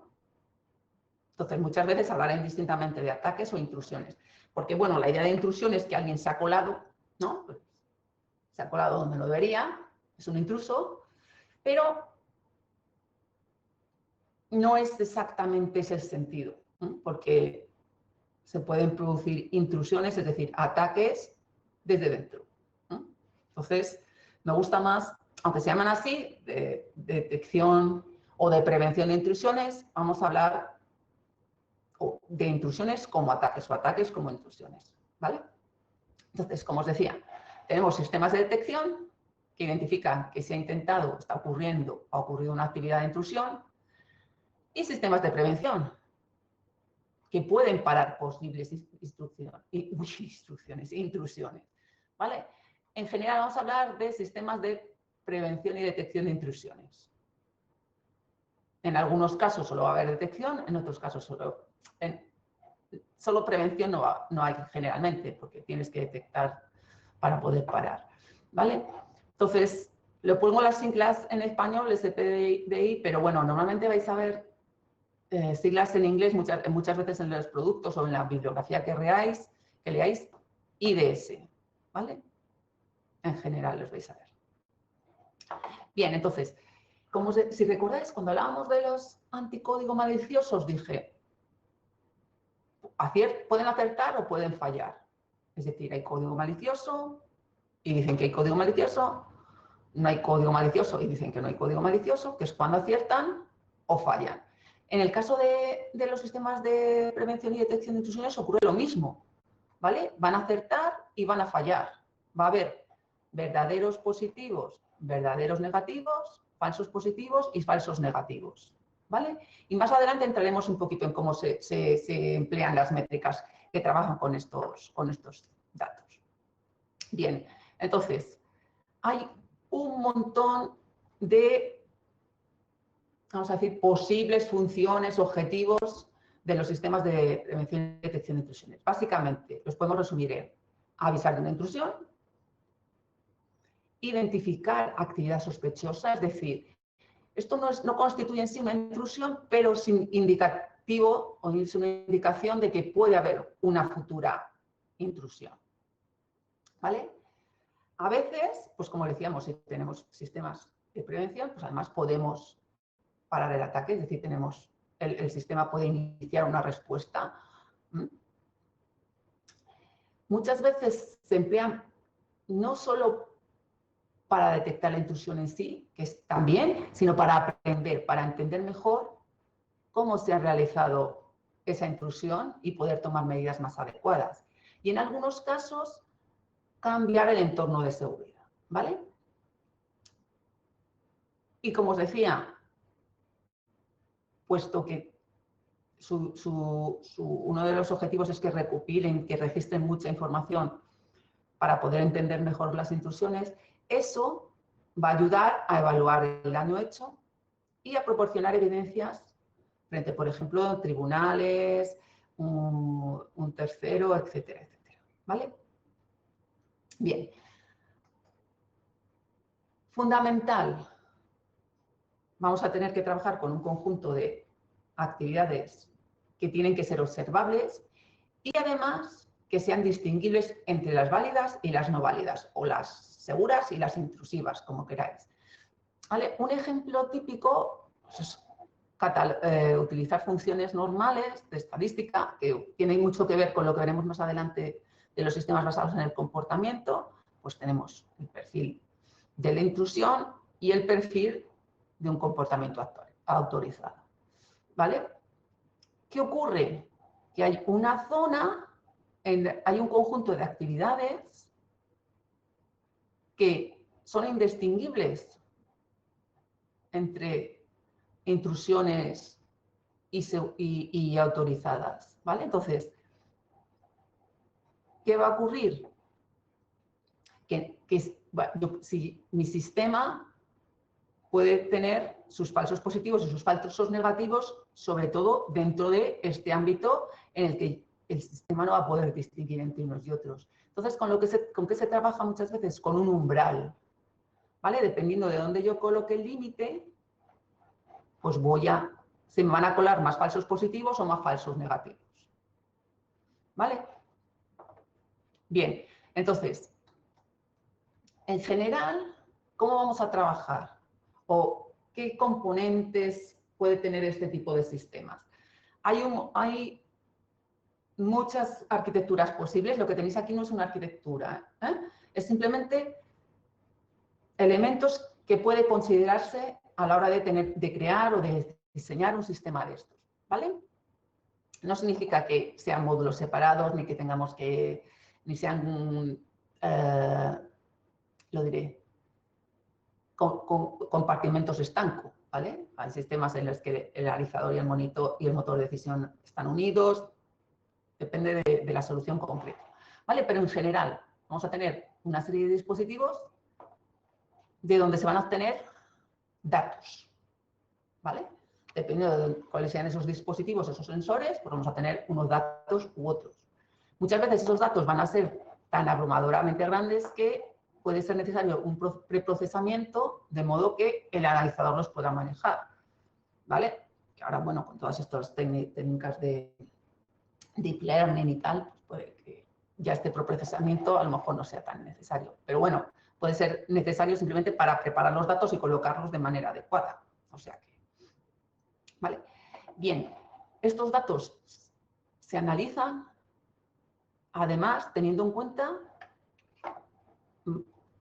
Entonces, muchas veces hablaré indistintamente de ataques o intrusiones, porque, bueno, la idea de intrusión es que alguien se ha colado, ¿no? Pues, se ha colado donde no debería, es un intruso, pero no es exactamente ese el sentido, ¿no? Porque se pueden producir intrusiones, es decir, ataques desde dentro, ¿no? Entonces, me gusta más, aunque se llaman así, de detección o de prevención de intrusiones, vamos a hablar de intrusiones como ataques o ataques como intrusiones, ¿vale? Entonces, como os decía, tenemos sistemas de detección que identifican que se ha intentado, está ocurriendo, ha ocurrido una actividad de intrusión, y sistemas de prevención que pueden parar posibles intrusiones, ¿vale? En general vamos a hablar de sistemas de prevención y detección de intrusiones. En algunos casos solo va a haber detección, en otros casos solo prevención no hay generalmente, porque tienes que detectar para poder parar, ¿vale? Entonces, lo pongo las siglas en español, SPDI, pero bueno, normalmente vais a ver siglas en inglés muchas veces en los productos o en la bibliografía que leáis, IDS, ¿vale? En general los vais a ver. Bien, entonces, si recordáis, cuando hablábamos de los anticódigo maliciosos, dije, pueden acertar o pueden fallar. Es decir, hay código malicioso y dicen que hay código malicioso, no hay código malicioso y dicen que no hay código malicioso, que es cuando aciertan o fallan. En el caso de los sistemas de prevención y detección de intrusiones ocurre lo mismo, ¿vale? Van a acertar y van a fallar. Va a haber verdaderos positivos, verdaderos negativos, falsos positivos y falsos negativos, ¿vale? Y más adelante entraremos un poquito en cómo se emplean las métricas que trabajan con estos datos. Bien, entonces, hay un montón de, vamos a decir, posibles funciones, objetivos de los sistemas de prevención y detección de intrusiones. Básicamente, los podemos resumir en avisar de una intrusión, identificar actividad sospechosa, es decir, esto no constituye en sí una intrusión, pero es indicativo o es una indicación de que puede haber una futura intrusión, ¿vale? A veces, pues como decíamos, si tenemos sistemas de prevención, pues además podemos parar el ataque, es decir, el sistema puede iniciar una respuesta. Muchas veces se emplean no solo para detectar la intrusión en sí, que es también, sino para aprender, para entender mejor cómo se ha realizado esa intrusión y poder tomar medidas más adecuadas. Y en algunos casos, cambiar el entorno de seguridad, ¿vale? Y como os decía, puesto que uno de los objetivos es que recopilen, que registren mucha información para poder entender mejor las intrusiones, Eso va a ayudar a evaluar el daño hecho y a proporcionar evidencias frente, por ejemplo, a tribunales, un tercero, etcétera, etcétera. ¿Vale? Bien. Fundamental. Vamos a tener que trabajar con un conjunto de actividades que tienen que ser observables y además que sean distinguibles entre las válidas y las no válidas, o las seguras y las intrusivas, como queráis. ¿Vale? Un ejemplo típico pues es utilizar funciones normales de estadística, que tienen mucho que ver con lo que veremos más adelante de los sistemas basados en el comportamiento. Pues tenemos el perfil de la intrusión y el perfil de un comportamiento autorizado. ¿Vale? ¿Qué ocurre? Que hay una zona, hay un conjunto de actividades que son indistinguibles entre intrusiones y autorizadas. ¿Vale? Entonces, ¿qué va a ocurrir? Si mi sistema puede tener sus falsos positivos y sus falsos negativos, sobre todo dentro de este ámbito en el que el sistema no va a poder distinguir entre unos y otros. Entonces, ¿con qué se trabaja muchas veces? Con un umbral. ¿Vale? Dependiendo de dónde yo coloque el límite, pues se me van a colar más falsos positivos o más falsos negativos. ¿Vale? Bien, entonces, en general, ¿cómo vamos a trabajar? ¿O qué componentes puede tener este tipo de sistemas? Hay muchas arquitecturas posibles. Lo que tenéis aquí no es una arquitectura, ¿eh? Es simplemente elementos que puede considerarse a la hora de crear o de diseñar un sistema de estos, ¿vale? No significa que sean módulos separados, ni que tengamos que, ni sean, lo diré, compartimentos estanco, ¿vale? Hay sistemas en los que el analizador y el motor de decisión están unidos, depende de la solución concreta, ¿vale? Pero en general vamos a tener una serie de dispositivos de donde se van a obtener datos, ¿vale? Dependiendo de cuáles sean esos dispositivos, esos sensores, pues vamos a tener unos datos u otros. Muchas veces esos datos van a ser tan abrumadoramente grandes que puede ser necesario un preprocesamiento de modo que el analizador los pueda manejar, ¿vale? Que ahora, bueno, con todas estas técnicas de deep learning y tal, pues puede que ya este preprocesamiento a lo mejor no sea tan necesario. Pero bueno, puede ser necesario simplemente para preparar los datos y colocarlos de manera adecuada. O sea que, ¿vale? Bien, estos datos se analizan, además, teniendo en cuenta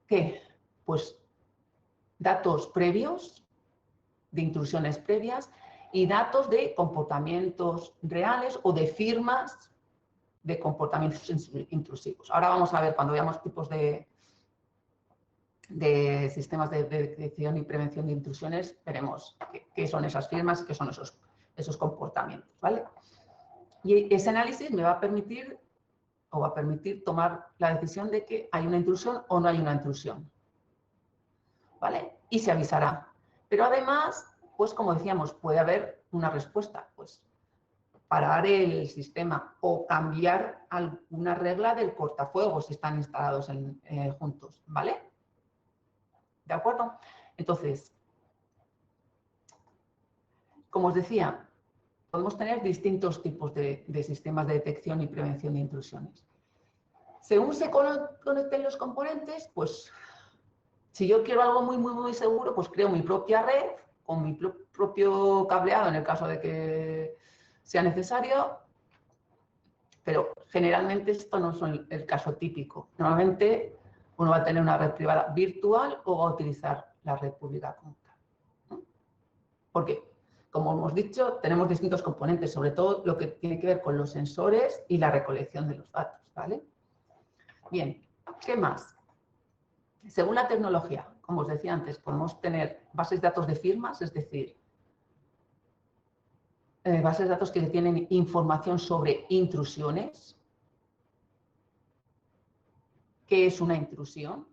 que, pues, datos previos, de intrusiones previas, y datos de comportamientos reales o de firmas de comportamientos intrusivos. Ahora vamos a ver, cuando veamos tipos de sistemas de detección y prevención de intrusiones, veremos qué son esas firmas, qué son esos comportamientos, ¿vale? Y ese análisis me va a permitir tomar la decisión de que hay una intrusión o no hay una intrusión, ¿vale? Y se avisará. Pero además, pues como decíamos, puede haber una respuesta, pues parar el sistema o cambiar alguna regla del cortafuegos si están instalados juntos, ¿vale? ¿De acuerdo? Entonces, como os decía, podemos tener distintos tipos de sistemas de detección y prevención de intrusiones. Según se conecten los componentes, pues si yo quiero algo muy, muy, muy seguro, pues creo mi propia red con mi propio cableado en el caso de que sea necesario, pero generalmente esto no es el caso típico. Normalmente uno va a tener una red privada virtual o va a utilizar la red pública como tal, ¿no? Porque, como hemos dicho, tenemos distintos componentes, sobre todo lo que tiene que ver con los sensores y la recolección de los datos, ¿vale? Bien, ¿qué más? Según la tecnología, como os decía antes, podemos tener bases de datos de firmas, es decir, bases de datos que tienen información sobre intrusiones. ¿Qué es una intrusión?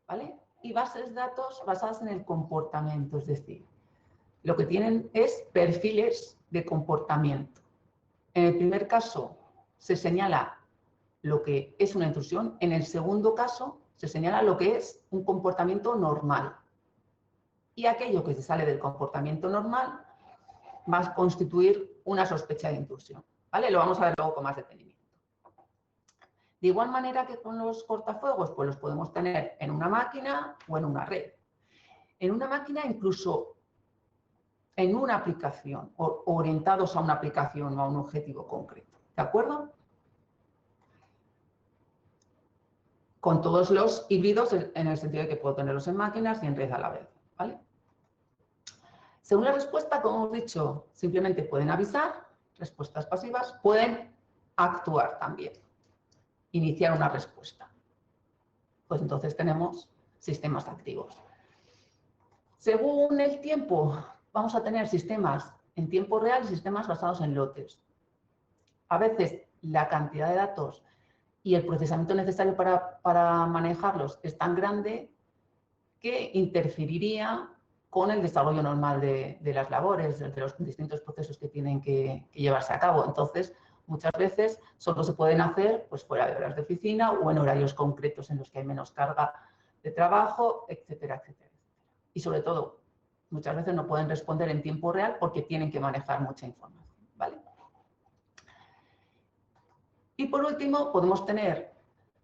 ¿vale? Y bases de datos basadas en el comportamiento, es decir, lo que tienen es perfiles de comportamiento. En el primer caso se señala lo que es una intrusión, en el segundo caso se señala lo que es un comportamiento normal. Y aquello que se sale del comportamiento normal va a constituir una sospecha de intrusión, ¿vale? Lo vamos a ver luego con más detenimiento. De igual manera que con los cortafuegos, pues los podemos tener en una máquina o en una red. En una máquina, incluso en una aplicación, o orientados a una aplicación o a un objetivo concreto, ¿de acuerdo? Con todos los híbridos en el sentido de que puedo tenerlos en máquinas y en red a la vez, ¿vale? Según la respuesta, como hemos dicho, simplemente pueden avisar, respuestas pasivas, pueden actuar también, iniciar una respuesta. Pues entonces tenemos sistemas activos. Según el tiempo, vamos a tener sistemas en tiempo real y sistemas basados en lotes. A veces la cantidad de datos y el procesamiento necesario para manejarlos es tan grande que interferiría con el desarrollo normal de las labores, de los distintos procesos que tienen que llevarse a cabo. Entonces, muchas veces solo se pueden hacer pues, fuera de horas de oficina o en horarios concretos en los que hay menos carga de trabajo, etcétera, etcétera. Y sobre todo, muchas veces no pueden responder en tiempo real porque tienen que manejar mucha información, ¿vale? Y por último, podemos tener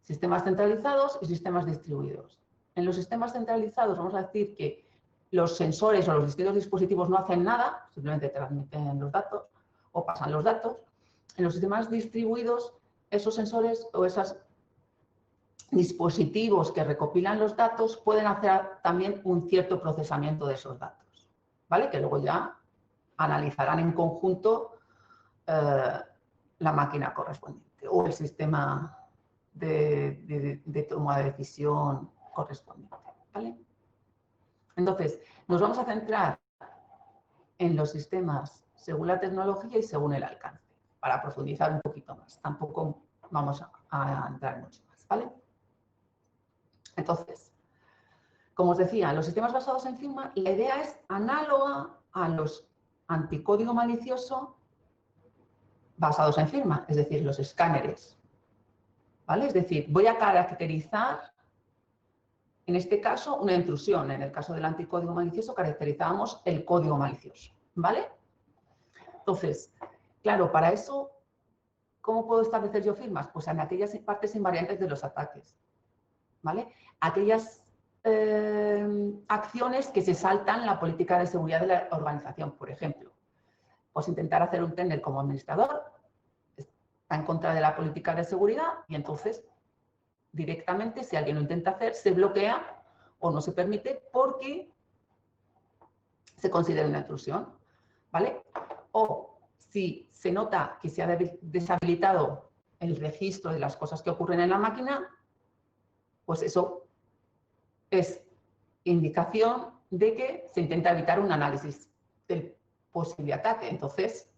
sistemas centralizados y sistemas distribuidos. En los sistemas centralizados vamos a decir que los sensores o los distintos dispositivos no hacen nada, simplemente transmiten los datos o pasan los datos. En los sistemas distribuidos, esos sensores o esos dispositivos que recopilan los datos pueden hacer también un cierto procesamiento de esos datos, ¿vale? Que luego ya analizarán en conjunto la máquina correspondiente o el sistema de toma de decisión correspondiente, ¿vale? Entonces, nos vamos a centrar en los sistemas según la tecnología y según el alcance, para profundizar un poquito más. Tampoco vamos a entrar mucho más, ¿vale? Entonces, como os decía, los sistemas basados en firma, la idea es análoga a los anticódigo malicioso basados en firma, es decir, los escáneres, ¿vale? Es decir, voy a caracterizar, en este caso, una intrusión. En el caso del anticódigo malicioso, caracterizábamos el código malicioso, ¿vale? Entonces, claro, para eso, ¿cómo puedo establecer yo firmas? Pues en aquellas partes invariantes de los ataques, ¿vale? Aquellas acciones que se saltan la política de seguridad de la organización, por ejemplo. Pues intentar hacer un tender como administrador está en contra de la política de seguridad y entonces directamente, si alguien lo intenta hacer, se bloquea o no se permite porque se considera una intrusión, ¿vale? O si se nota que se ha deshabilitado el registro de las cosas que ocurren en la máquina, pues eso es indicación de que se intenta evitar un análisis del posible ataque. Entonces,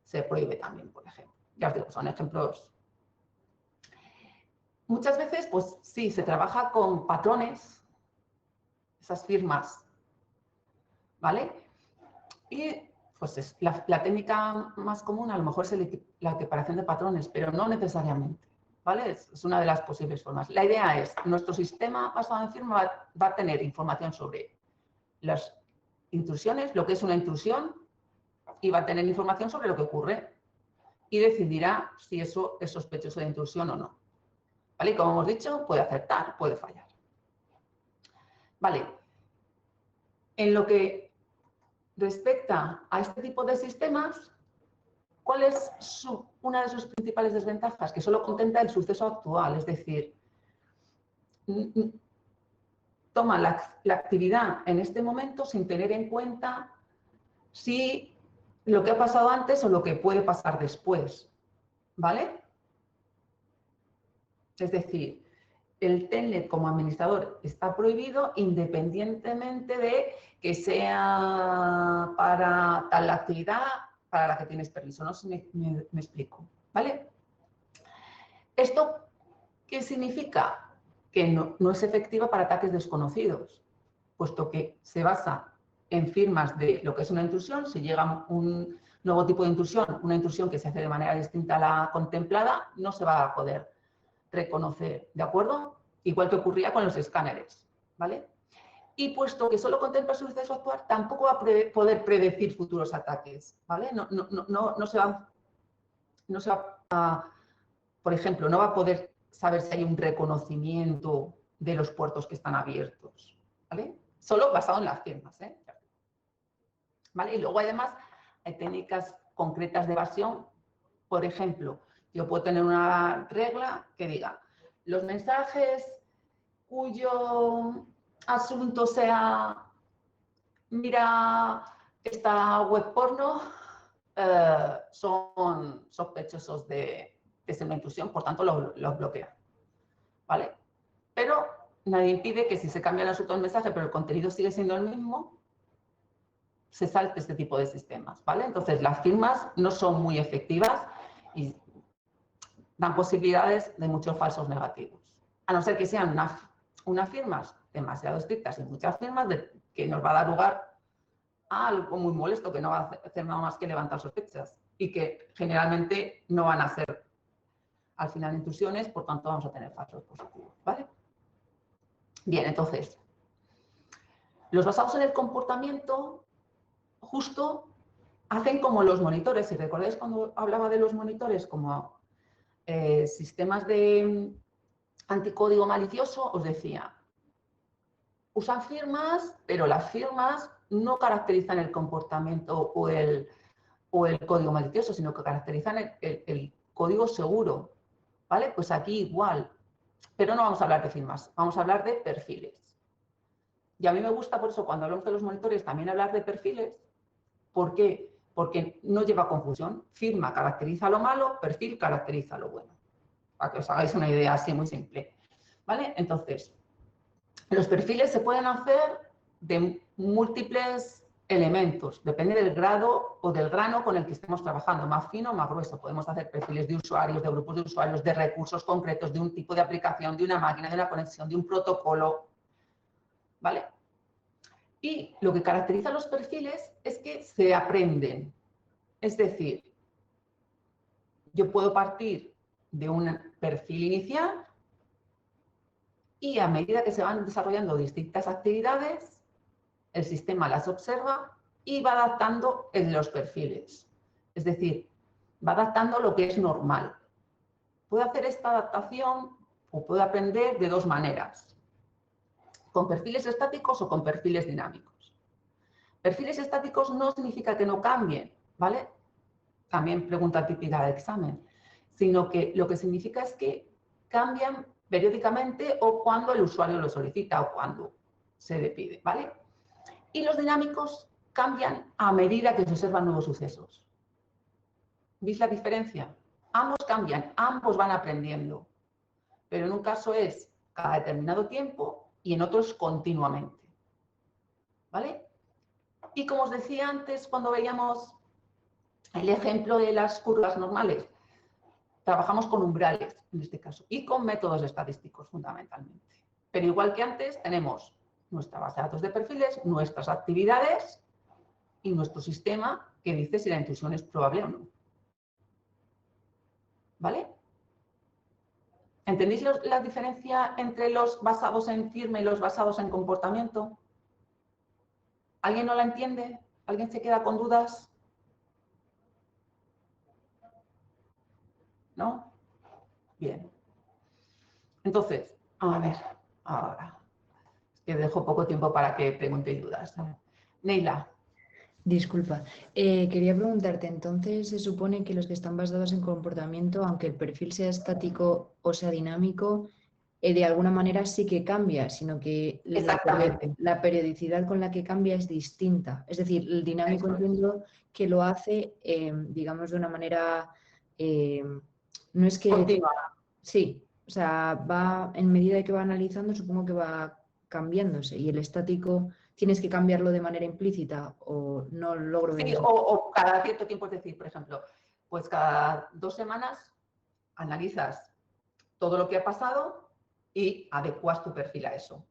se prohíbe también, por ejemplo. Ya os digo, son ejemplos. Muchas veces, pues sí, se trabaja con patrones, esas firmas, ¿vale? Y pues es la técnica más común a lo mejor es la equiparación de patrones, pero no necesariamente, ¿vale? Es una de las posibles formas. La idea es, nuestro sistema basado en firma va a tener información sobre las intrusiones, lo que es una intrusión, y va a tener información sobre lo que ocurre y decidirá si eso es sospechoso de intrusión o no. ¿Vale? Y como hemos dicho, puede acertar, puede fallar. Vale. En lo que respecta a este tipo de sistemas, ¿cuál es una de sus principales desventajas? Que solo contempla el suceso actual, es decir, toma la actividad en este momento sin tener en cuenta si lo que ha pasado antes o lo que puede pasar después, ¿vale? Es decir, el telnet como administrador está prohibido independientemente de que sea para tal actividad para la que tienes permiso. No sé si me explico, ¿vale? ¿Esto qué significa? que no es efectiva para ataques desconocidos, puesto que se basa en firmas de lo que es una intrusión. Si llega un nuevo tipo de intrusión, una intrusión que se hace de manera distinta a la contemplada, no se va a poder reconocer, ¿de acuerdo? Igual que ocurría con los escáneres, ¿vale? Y puesto que solo contempla su suceso actual, tampoco va a poder predecir futuros ataques, ¿vale? No se va a, por ejemplo, no va a poder saber si hay un reconocimiento de los puertos que están abiertos, ¿vale? Solo basado en las firmas, ¿eh? ¿Vale? Y luego además hay técnicas concretas de evasión. Por ejemplo, yo puedo tener una regla que diga: los mensajes cuyo asunto sea mira esta web porno, son sospechosos de ser una intrusión, por tanto los bloqueo, ¿vale? Pero nadie impide que si se cambia el asunto del mensaje pero el contenido sigue siendo el mismo, se salte este tipo de sistemas, ¿vale? Entonces las firmas no son muy efectivas y dan posibilidades de muchos falsos negativos, a no ser que sean unas firmas demasiado estrictas y muchas firmas que nos va a dar lugar a algo muy molesto, que no va a hacer nada más que levantar sospechas y que generalmente no van a ser al final intrusiones, por tanto vamos a tener falsos positivos, ¿vale? Bien, entonces, los basados en el comportamiento justo hacen como los monitores. Si recordáis cuando hablaba de los monitores como sistemas de anticódigo malicioso, os decía, usan firmas, pero las firmas no caracterizan el comportamiento o el código malicioso, sino que caracterizan el código seguro, ¿vale? Pues aquí igual, pero no vamos a hablar de firmas, vamos a hablar de perfiles. Y a mí me gusta por eso cuando hablamos de los monitores también hablar de perfiles. ¿Por qué? Porque no lleva confusión. Firma caracteriza lo malo, perfil caracteriza lo bueno. Para que os hagáis una idea así muy simple, ¿vale? Entonces, los perfiles se pueden hacer de múltiples elementos, depende del grado o del grano con el que estemos trabajando, más fino o más grueso. Podemos hacer perfiles de usuarios, de grupos de usuarios, de recursos concretos, de un tipo de aplicación, de una máquina, de una conexión, de un protocolo, ¿vale? Y lo que caracteriza a los perfiles es que se aprenden. Es decir, yo puedo partir de un perfil inicial y a medida que se van desarrollando distintas actividades, el sistema las observa y va adaptando en los perfiles. Es decir, va adaptando lo que es normal. Puedo hacer esta adaptación o puedo aprender de dos maneras, con perfiles estáticos o con perfiles dinámicos. Perfiles estáticos no significa que no cambien, ¿vale? También pregunta típica de examen, sino que lo que significa es que cambian periódicamente o cuando el usuario lo solicita o cuando se le pide, ¿vale? Y los dinámicos cambian a medida que se observan nuevos sucesos. ¿Veis la diferencia? Ambos cambian, ambos van aprendiendo, pero en un caso es cada determinado tiempo y en otro es continuamente, ¿vale? Y como os decía antes, cuando veíamos el ejemplo de las curvas normales, trabajamos con umbrales, en este caso, y con métodos estadísticos, fundamentalmente. Pero igual que antes, tenemos nuestra base de datos de perfiles, nuestras actividades y nuestro sistema que dice si la intrusión es probable o no. ¿Vale? ¿Entendéis la diferencia entre los basados en firma y los basados en comportamiento? ¿Alguien no la entiende? ¿Alguien se queda con dudas? ¿No? Bien. Entonces, a ver, ahora, es que dejo poco tiempo para que preguntéis dudas. Neila. Disculpa, quería preguntarte, entonces se supone que los que están basados en comportamiento, aunque el perfil sea estático o sea dinámico, de alguna manera sí que cambia, sino que Exactamente. la periodicidad con la que cambia es distinta. Es decir, el dinámico entiendo que lo hace, digamos, de una manera, no es que... Continua. Sí, o sea, va en medida de que va analizando, supongo que va cambiándose y el estático tienes que cambiarlo de manera implícita o no logro ver Sí, eso. o cada cierto tiempo, es decir, por ejemplo, pues cada 2 semanas analizas todo lo que ha pasado y adecuas tu perfil a eso.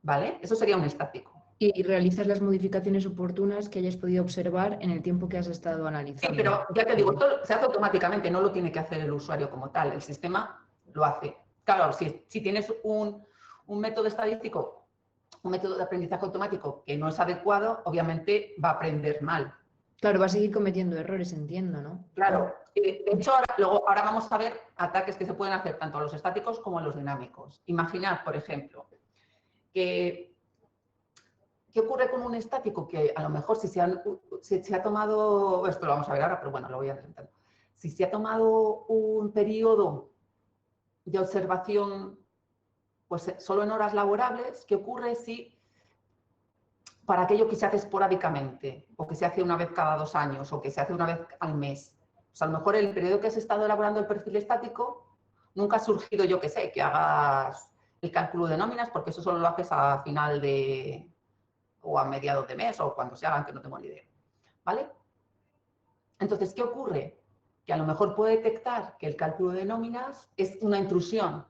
¿Vale? Eso sería un estático. Y realizas las modificaciones oportunas que hayas podido observar en el tiempo que has estado analizando. Sí, pero ya te digo, esto se hace automáticamente, no lo tiene que hacer el usuario como tal, el sistema lo hace. Claro, si tienes un método estadístico, un método de aprendizaje automático que no es adecuado, obviamente va a aprender mal. Claro, va a seguir cometiendo errores, entiendo, ¿no? Claro. De hecho, ahora vamos a ver ataques que se pueden hacer tanto a los estáticos como a los dinámicos. Imaginad, por ejemplo, ¿qué ocurre con un estático? Que a lo mejor si se ha tomado, esto lo vamos a ver ahora, pero bueno, lo voy a intentar. Si se ha tomado un periodo de observación, pues solo en horas laborables, ¿qué ocurre si para aquello que se hace esporádicamente, o que se hace una vez cada 2 años, o que se hace una vez al mes? Pues a lo mejor el periodo que has estado elaborando el perfil estático, nunca ha surgido, yo que sé, que hagas el cálculo de nóminas, porque eso solo lo haces a final de, o a mediados de mes, o cuando se hagan, que no tengo ni idea. ¿Vale? Entonces, ¿qué ocurre? Que a lo mejor puede detectar que el cálculo de nóminas es una intrusión,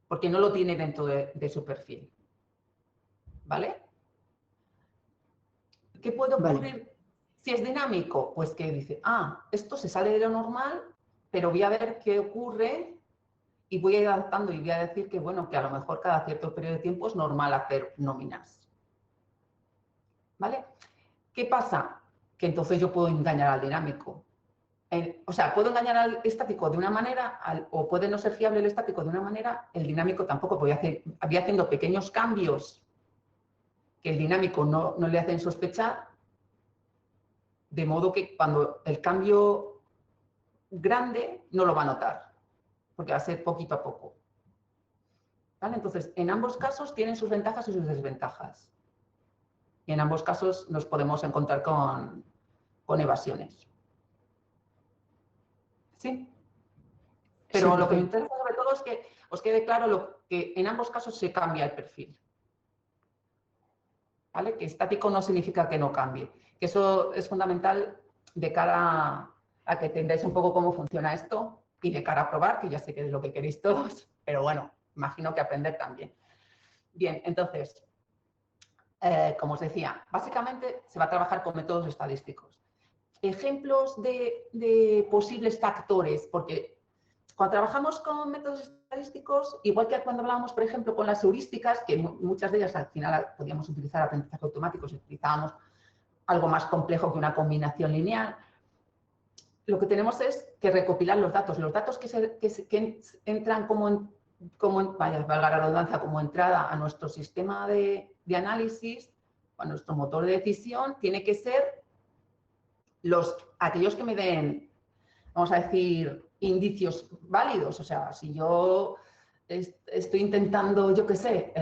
porque no lo tiene dentro de su perfil. ¿Vale? ¿Qué puede ocurrir si es dinámico? Pues que dice, esto se sale de lo normal, pero voy a ver qué ocurre y voy a ir adaptando y voy a decir que, bueno, que a lo mejor cada cierto periodo de tiempo es normal hacer nóminas. ¿Vale? ¿Qué pasa? Que entonces yo puedo engañar al dinámico. O sea, puedo engañar al estático de una manera, o puede no ser fiable el estático de una manera, el dinámico tampoco. Voy haciendo pequeños cambios que el dinámico no le hacen sospechar, de modo que cuando el cambio grande no lo va a notar, porque va a ser poquito a poco. ¿Vale? Entonces, en ambos casos tienen sus ventajas y sus desventajas. Y en ambos casos nos podemos encontrar con evasiones. ¿Sí? Pero Sí, lo que me interesa sobre todo es que os quede claro que en ambos casos se cambia el perfil. ¿Vale? Que estático no significa que no cambie. Que eso es fundamental de cara a que entendáis un poco cómo funciona esto y de cara a probar, que ya sé que es lo que queréis todos, pero bueno, imagino que aprender también. Bien, entonces, como os decía, básicamente se va a trabajar con métodos estadísticos. Ejemplos de posibles factores, porque cuando trabajamos con métodos estadísticos, igual que cuando hablábamos, por ejemplo, con las heurísticas, que muchas de ellas al final podíamos utilizar aprendizaje automático si utilizábamos algo más complejo que una combinación lineal, lo que tenemos es que recopilar los datos que entran vaya, valga la redundancia, como entrada a nuestro sistema de análisis, a nuestro motor de decisión, tiene que ser aquellos que me den, vamos a decir, indicios válidos. O sea, si yo estoy intentando, yo qué sé,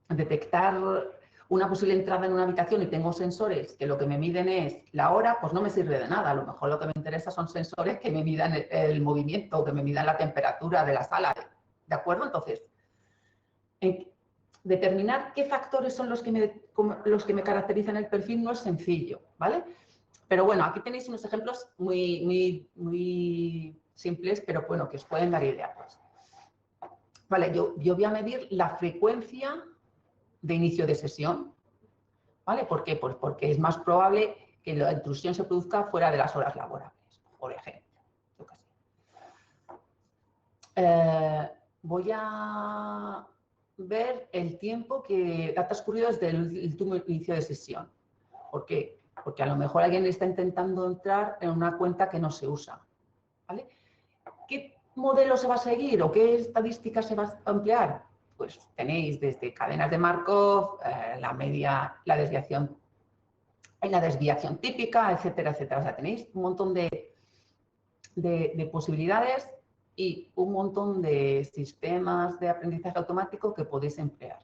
detectar una posible entrada en una habitación y tengo sensores que lo que me miden es la hora, pues no me sirve de nada. A lo mejor lo que me interesa son sensores que me midan el movimiento, que me midan la temperatura de la sala. ¿De acuerdo? Entonces, determinar qué factores son los que me caracterizan el perfil no es sencillo, ¿vale? Pero bueno, aquí tenéis unos ejemplos muy simples, pero bueno, que os pueden dar ideas. Vale, yo voy a medir la frecuencia de inicio de sesión, ¿vale? ¿Por qué? Pues porque es más probable que la intrusión se produzca fuera de las horas laborables, por ejemplo. Voy a ver el tiempo que ha transcurrido desde el último inicio de sesión. ¿Por qué? Porque a lo mejor alguien está intentando entrar en una cuenta que no se usa. ¿Vale? ¿Qué modelo se va a seguir o qué estadísticas se va a emplear? Pues tenéis desde cadenas de Markov, la media, la desviación típica, etcétera, etcétera. O sea, tenéis un montón de posibilidades y un montón de sistemas de aprendizaje automático que podéis emplear.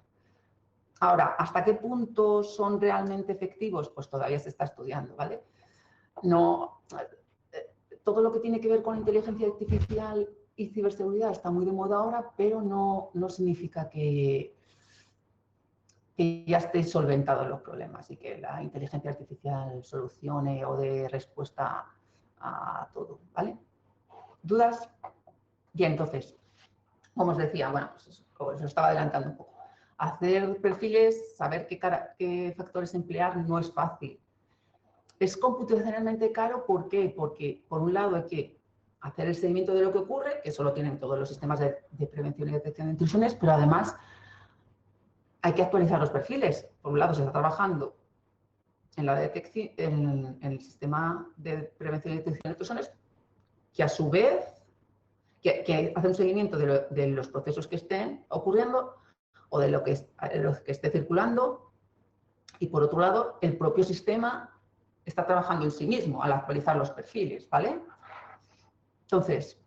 Ahora, ¿hasta qué punto son realmente efectivos? Pues todavía se está estudiando, ¿vale? No, todo lo que tiene que ver con inteligencia artificial y ciberseguridad está muy de moda ahora, pero no significa que ya esté solventados los problemas y que la inteligencia artificial solucione o dé respuesta a todo, ¿vale? ¿Dudas? Bien, entonces, como os decía, bueno, pues os lo estaba adelantando un poco. Hacer perfiles, saber qué factores emplear no es fácil. Es computacionalmente caro, ¿por qué? Porque, por un lado, hay que hacer el seguimiento de lo que ocurre, que eso lo tienen todos los sistemas de prevención y detección de intrusiones, pero además hay que actualizar los perfiles. Por un lado, se está trabajando en la detección, en el sistema de prevención y detección de intrusiones, que a su vez que hace un seguimiento de los procesos que estén ocurriendo o de lo que esté circulando, y por otro lado, el propio sistema está trabajando en sí mismo al actualizar los perfiles, ¿vale? Entonces,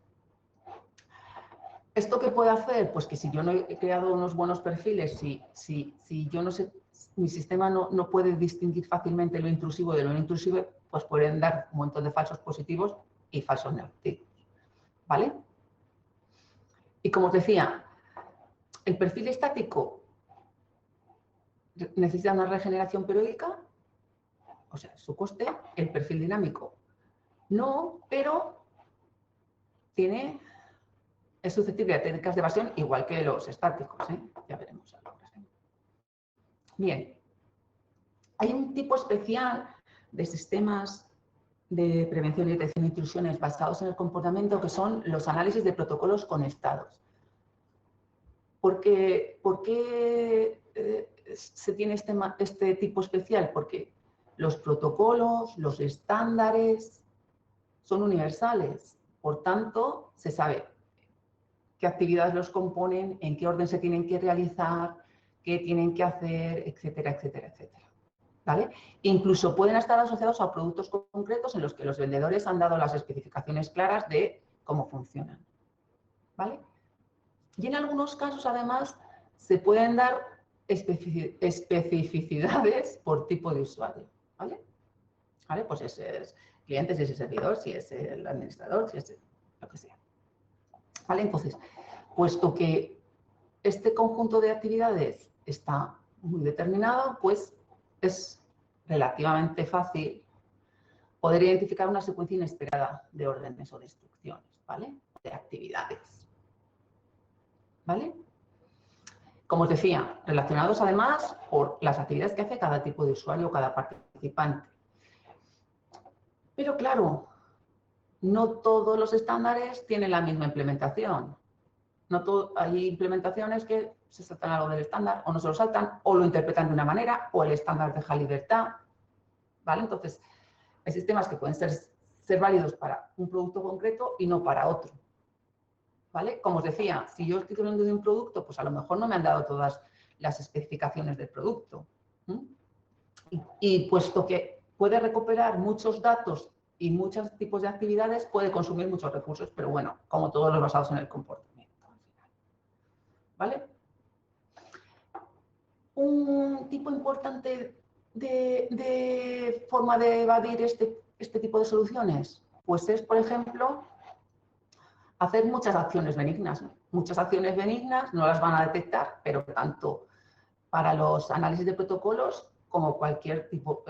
¿esto qué puede hacer? Pues que si yo no he creado unos buenos perfiles, si yo no sé, mi sistema no puede distinguir fácilmente lo intrusivo de lo no intrusivo, pues pueden dar un montón de falsos positivos y falsos negativos, ¿vale? Y como os decía, el perfil estático necesita una regeneración periódica, o sea, su coste. El perfil dinámico no, pero es susceptible a técnicas de evasión igual que los estáticos, ¿eh? Ya veremos ahora. Bien, hay un tipo especial de sistemas de prevención y detección de intrusiones basados en el comportamiento, que son los análisis de protocolos conectados. ¿Por qué se tiene este tipo especial? Porque los protocolos, los estándares son universales. Por tanto, se sabe qué actividades los componen, en qué orden se tienen que realizar, qué tienen que hacer, etcétera, etcétera, etcétera. ¿Vale? Incluso pueden estar asociados a productos concretos en los que los vendedores han dado las especificaciones claras de cómo funcionan. ¿Vale? Y en algunos casos, además, se pueden dar especificidades por tipo de usuario. ¿Vale? ¿Vale? Pues si es cliente, si es el servidor, si es el administrador, si es lo que sea. ¿Vale? Entonces, puesto que este conjunto de actividades está muy determinado, pues es relativamente fácil poder identificar una secuencia inesperada de órdenes o de instrucciones, ¿vale? De actividades, ¿vale? Como os decía, relacionados además por las actividades que hace cada tipo de usuario o cada participante. Pero claro, no todos los estándares tienen la misma implementación. Hay implementaciones que se saltan algo del estándar, o no se lo saltan, o lo interpretan de una manera, o el estándar deja libertad, ¿vale? Entonces, hay sistemas que pueden ser válidos para un producto concreto y no para otro, ¿vale? Como os decía, si yo estoy hablando de un producto, pues a lo mejor no me han dado todas las especificaciones del producto. Y puesto que puede recuperar muchos datos y muchos tipos de actividades, puede consumir muchos recursos, pero bueno, como todos los basados en el comportamiento. ¿Vale? Un tipo importante de forma de evadir este tipo de soluciones, pues es, por ejemplo, hacer muchas acciones benignas. Muchas acciones benignas no las van a detectar, pero tanto para los análisis de protocolos como cualquier tipo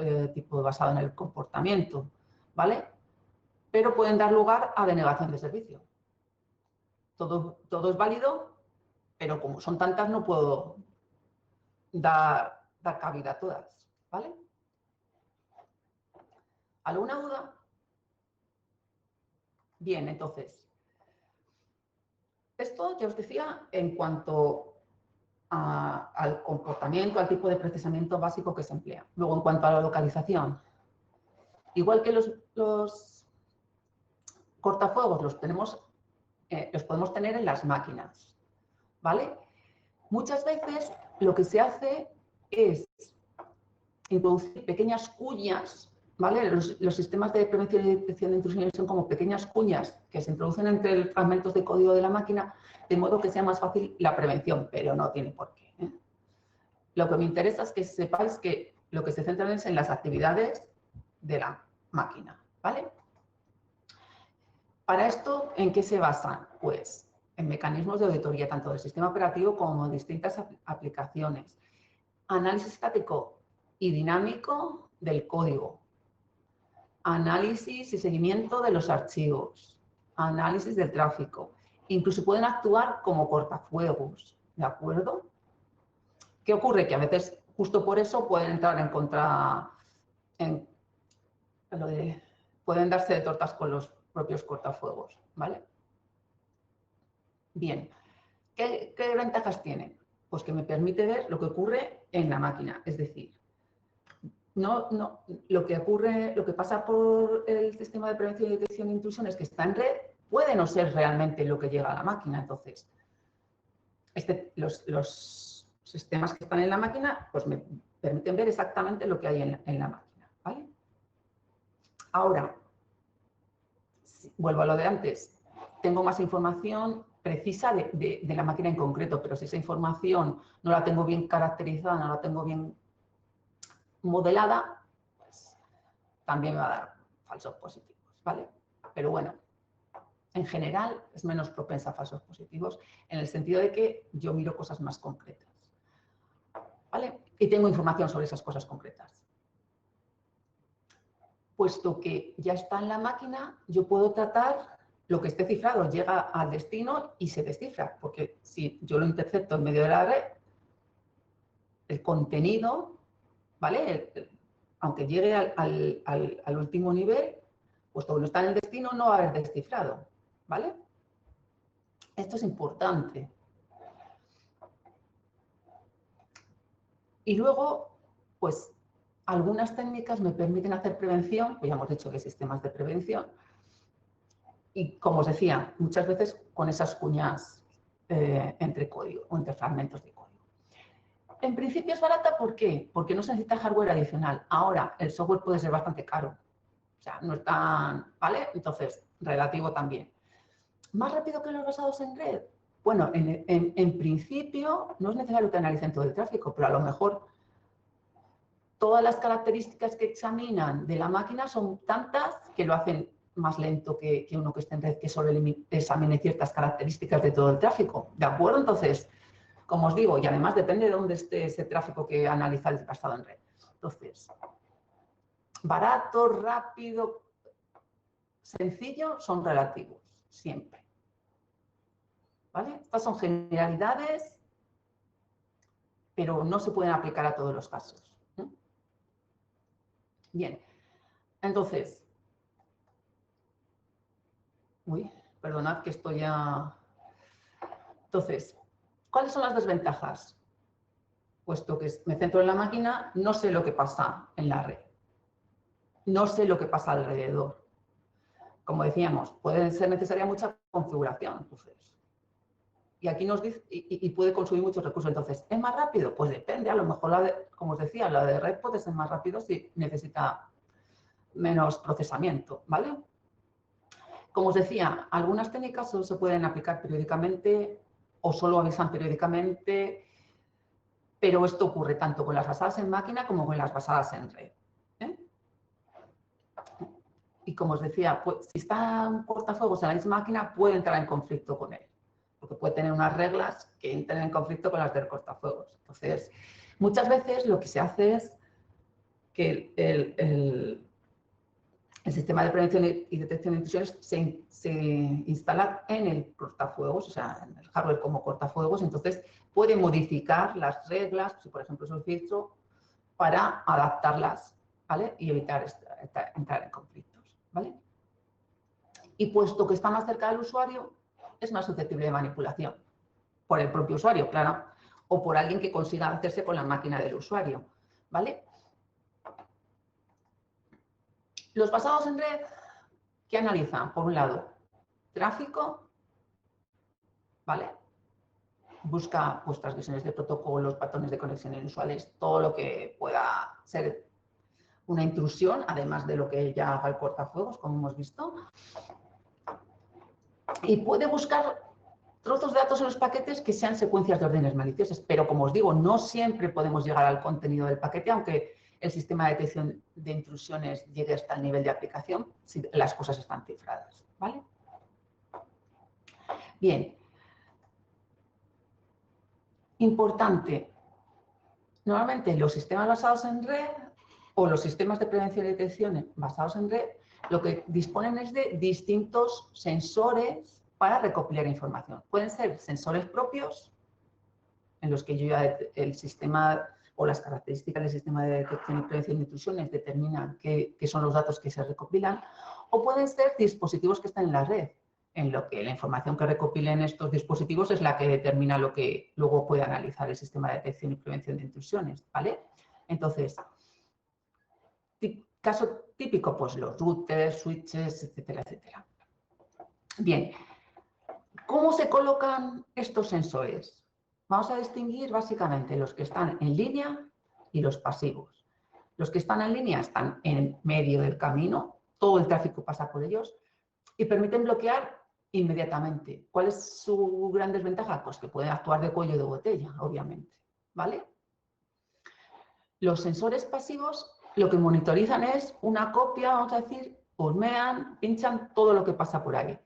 basado en el comportamiento, ¿vale? Pero pueden dar lugar a denegación de servicio. Todo es válido, pero como son tantas no puedo dar cabida a todas, ¿vale? ¿Alguna duda? Bien, entonces, esto ya os decía en cuanto al comportamiento, al tipo de procesamiento básico que se emplea. Luego, en cuanto a la localización, igual que los cortafuegos los podemos tener en las máquinas, ¿vale? Muchas veces lo que se hace es introducir pequeñas cuñas, ¿vale? Los sistemas de prevención y detección de intrusiones son como pequeñas cuñas que se introducen entre los fragmentos de código de la máquina, de modo que sea más fácil la prevención, pero no tiene por qué, ¿eh? Lo que me interesa es que sepáis que lo que se centra es en las actividades de la máquina, ¿vale? Para esto, ¿en qué se basan? Pues en mecanismos de auditoría, tanto del sistema operativo como de distintas aplicaciones. Análisis estático y dinámico del código. Análisis y seguimiento de los archivos. Análisis del tráfico. incluso pueden actuar como cortafuegos, ¿de acuerdo? ¿Qué ocurre? Que a veces, justo por eso, pueden entrar en contra, pueden darse de tortas con los propios cortafuegos, ¿vale? Bien, ¿qué ventajas tiene? Pues que me permite ver lo que ocurre en la máquina, es decir, lo que pasa por el sistema de prevención y detección de intrusiones que está en red puede no ser realmente lo que llega a la máquina. Entonces, los sistemas que están en la máquina pues me permiten ver exactamente lo que hay en la máquina, ¿vale? Ahora, vuelvo a lo de antes, tengo más información precisa de la máquina en concreto, pero si esa información no la tengo bien caracterizada, no la tengo bien modelada, pues también me va a dar falsos positivos, ¿vale? Pero bueno, en general es menos propensa a falsos positivos en el sentido de que yo miro cosas más concretas, ¿vale? Y tengo información sobre esas cosas concretas. Puesto que ya está en la máquina, yo puedo tratar lo que esté cifrado, llega al destino y se descifra, porque si yo lo intercepto en medio de la red, el contenido, ¿vale? Aunque llegue al último nivel, puesto que no está en el destino, no va a haber descifrado, ¿vale? Esto es importante. Y luego, pues, algunas técnicas me permiten hacer prevención, pues ya hemos dicho que hay sistemas de prevención, y como os decía, muchas veces con esas cuñas entre código o entre fragmentos de código. En principio es barata, ¿por qué? Porque no se necesita hardware adicional. Ahora, el software puede ser bastante caro. O sea, no es tan, ¿vale? Entonces, relativo también. ¿Más rápido que los basados en red? Bueno, en principio no es necesario que analicen todo el tráfico, pero a lo mejor todas las características que examinan de la máquina son tantas que lo hacen más lento que uno que esté en red, que solo examine ciertas características de todo el tráfico. ¿De acuerdo? Entonces, como os digo, y además depende de dónde esté ese tráfico que analiza el basado en red. Entonces, barato, rápido, sencillo, son relativos, siempre. ¿Vale? Estas son generalidades, pero no se pueden aplicar a todos los casos. Bien, entonces, perdonad que esto ya... Entonces, ¿cuáles son las desventajas? Puesto que me centro en la máquina, no sé lo que pasa en la red. No sé lo que pasa alrededor. Como decíamos, puede ser necesaria mucha configuración. Entonces, y aquí nos dice, y puede consumir muchos recursos. Entonces, ¿es más rápido? Pues depende. A lo mejor, como os decía, la de red puede ser más rápido si necesita menos procesamiento, ¿vale? Como os decía, algunas técnicas solo se pueden aplicar periódicamente o solo avisan periódicamente, pero esto ocurre tanto con las basadas en máquina como con las basadas en red. Y como os decía, pues, si está un cortafuegos en la misma máquina, puede entrar en conflicto con él, porque puede tener unas reglas que entren en conflicto con las del cortafuegos. Entonces, muchas veces lo que se hace es que el sistema de prevención y detección de intrusiones se instala en el cortafuegos, o sea, en el hardware como cortafuegos, entonces puede modificar las reglas, si por ejemplo es un filtro, para adaptarlas, ¿vale? Y evitar entrar en conflictos, ¿vale? Y puesto que está más cerca del usuario, es más susceptible de manipulación por el propio usuario, claro, o por alguien que consiga hacerse con la máquina del usuario, ¿vale? Los basados en red, ¿qué analizan? Por un lado, tráfico, ¿vale? Busca pues, transmisiones de protocolos, patrones de conexión inusuales, todo lo que pueda ser una intrusión, además de lo que ya haga el cortafuegos, como hemos visto. Y puede buscar trozos de datos en los paquetes que sean secuencias de órdenes maliciosas, pero como os digo, no siempre podemos llegar al contenido del paquete, aunque el sistema de detección de intrusiones llegue hasta el nivel de aplicación, si las cosas están cifradas, ¿vale? Bien. Importante. Normalmente los sistemas basados en red o los sistemas de prevención y detección basados en red, lo que disponen es de distintos sensores para recopilar información. Pueden ser sensores propios, en los que yo ya el sistema o las características del sistema de detección y prevención de intrusiones determinan qué son los datos que se recopilan, o pueden ser dispositivos que están en la red, en lo que la información que recopilen estos dispositivos es la que determina lo que luego puede analizar el sistema de detección y prevención de intrusiones, ¿vale? Entonces, caso típico, pues los routers, switches, etcétera, etcétera. Bien, ¿cómo se colocan estos sensores? Vamos a distinguir básicamente los que están en línea y los pasivos. Los que están en línea están en medio del camino, todo el tráfico pasa por ellos y permiten bloquear inmediatamente. ¿Cuál es su gran desventaja? Pues que pueden actuar de cuello de botella, obviamente, ¿vale? Los sensores pasivos lo que monitorizan es una copia, vamos a decir, pulmean, pinchan todo lo que pasa por ahí.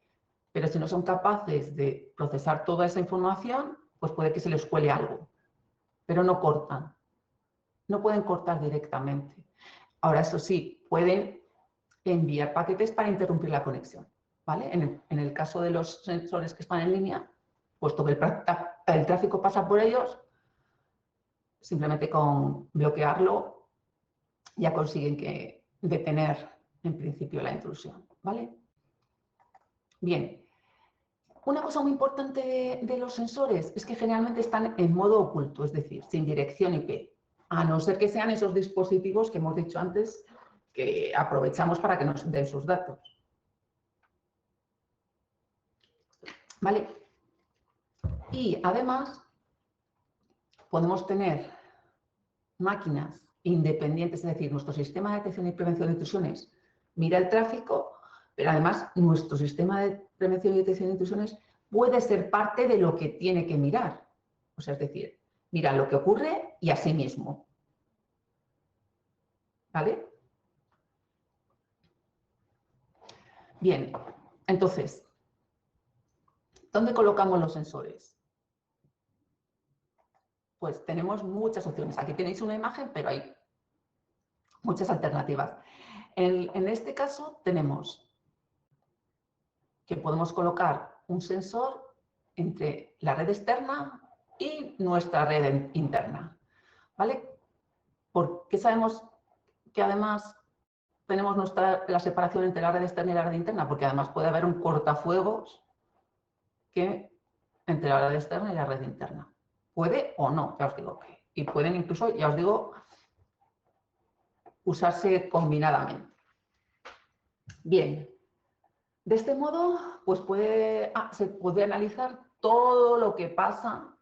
Pero si no son capaces de procesar toda esa información, pues puede que se les cuele algo. Pero no cortan. No pueden cortar directamente. Ahora, eso sí, pueden enviar paquetes para interrumpir la conexión, ¿vale? En el caso de los sensores que están en línea, puesto que el tráfico pasa por ellos, simplemente con bloquearlo ya consiguen detener en principio la intrusión, ¿vale? Bien, una cosa muy importante de los sensores es que generalmente están en modo oculto, es decir, sin dirección IP, a no ser que sean esos dispositivos que hemos dicho antes que aprovechamos para que nos den sus datos. ¿Vale? Y además podemos tener máquinas independientes, es decir, nuestro sistema de detección y prevención de intrusiones mira el tráfico, pero además nuestro sistema de prevención y detección de intrusiones puede ser parte de lo que tiene que mirar. O sea, es decir, mira lo que ocurre y a sí mismo. ¿Vale? Bien, entonces, ¿dónde colocamos los sensores? Pues tenemos muchas opciones. Aquí tenéis una imagen, pero hay muchas alternativas. En este caso tenemos que podemos colocar un sensor entre la red externa y nuestra red interna, ¿vale? ¿Por qué sabemos que además tenemos la separación entre la red externa y la red interna? Porque además puede haber un cortafuegos entre la red externa y la red interna. Puede o no, ya os digo que. Y pueden incluso, ya os digo, usarse combinadamente. Bien, de este modo, pues se puede analizar todo lo que pasa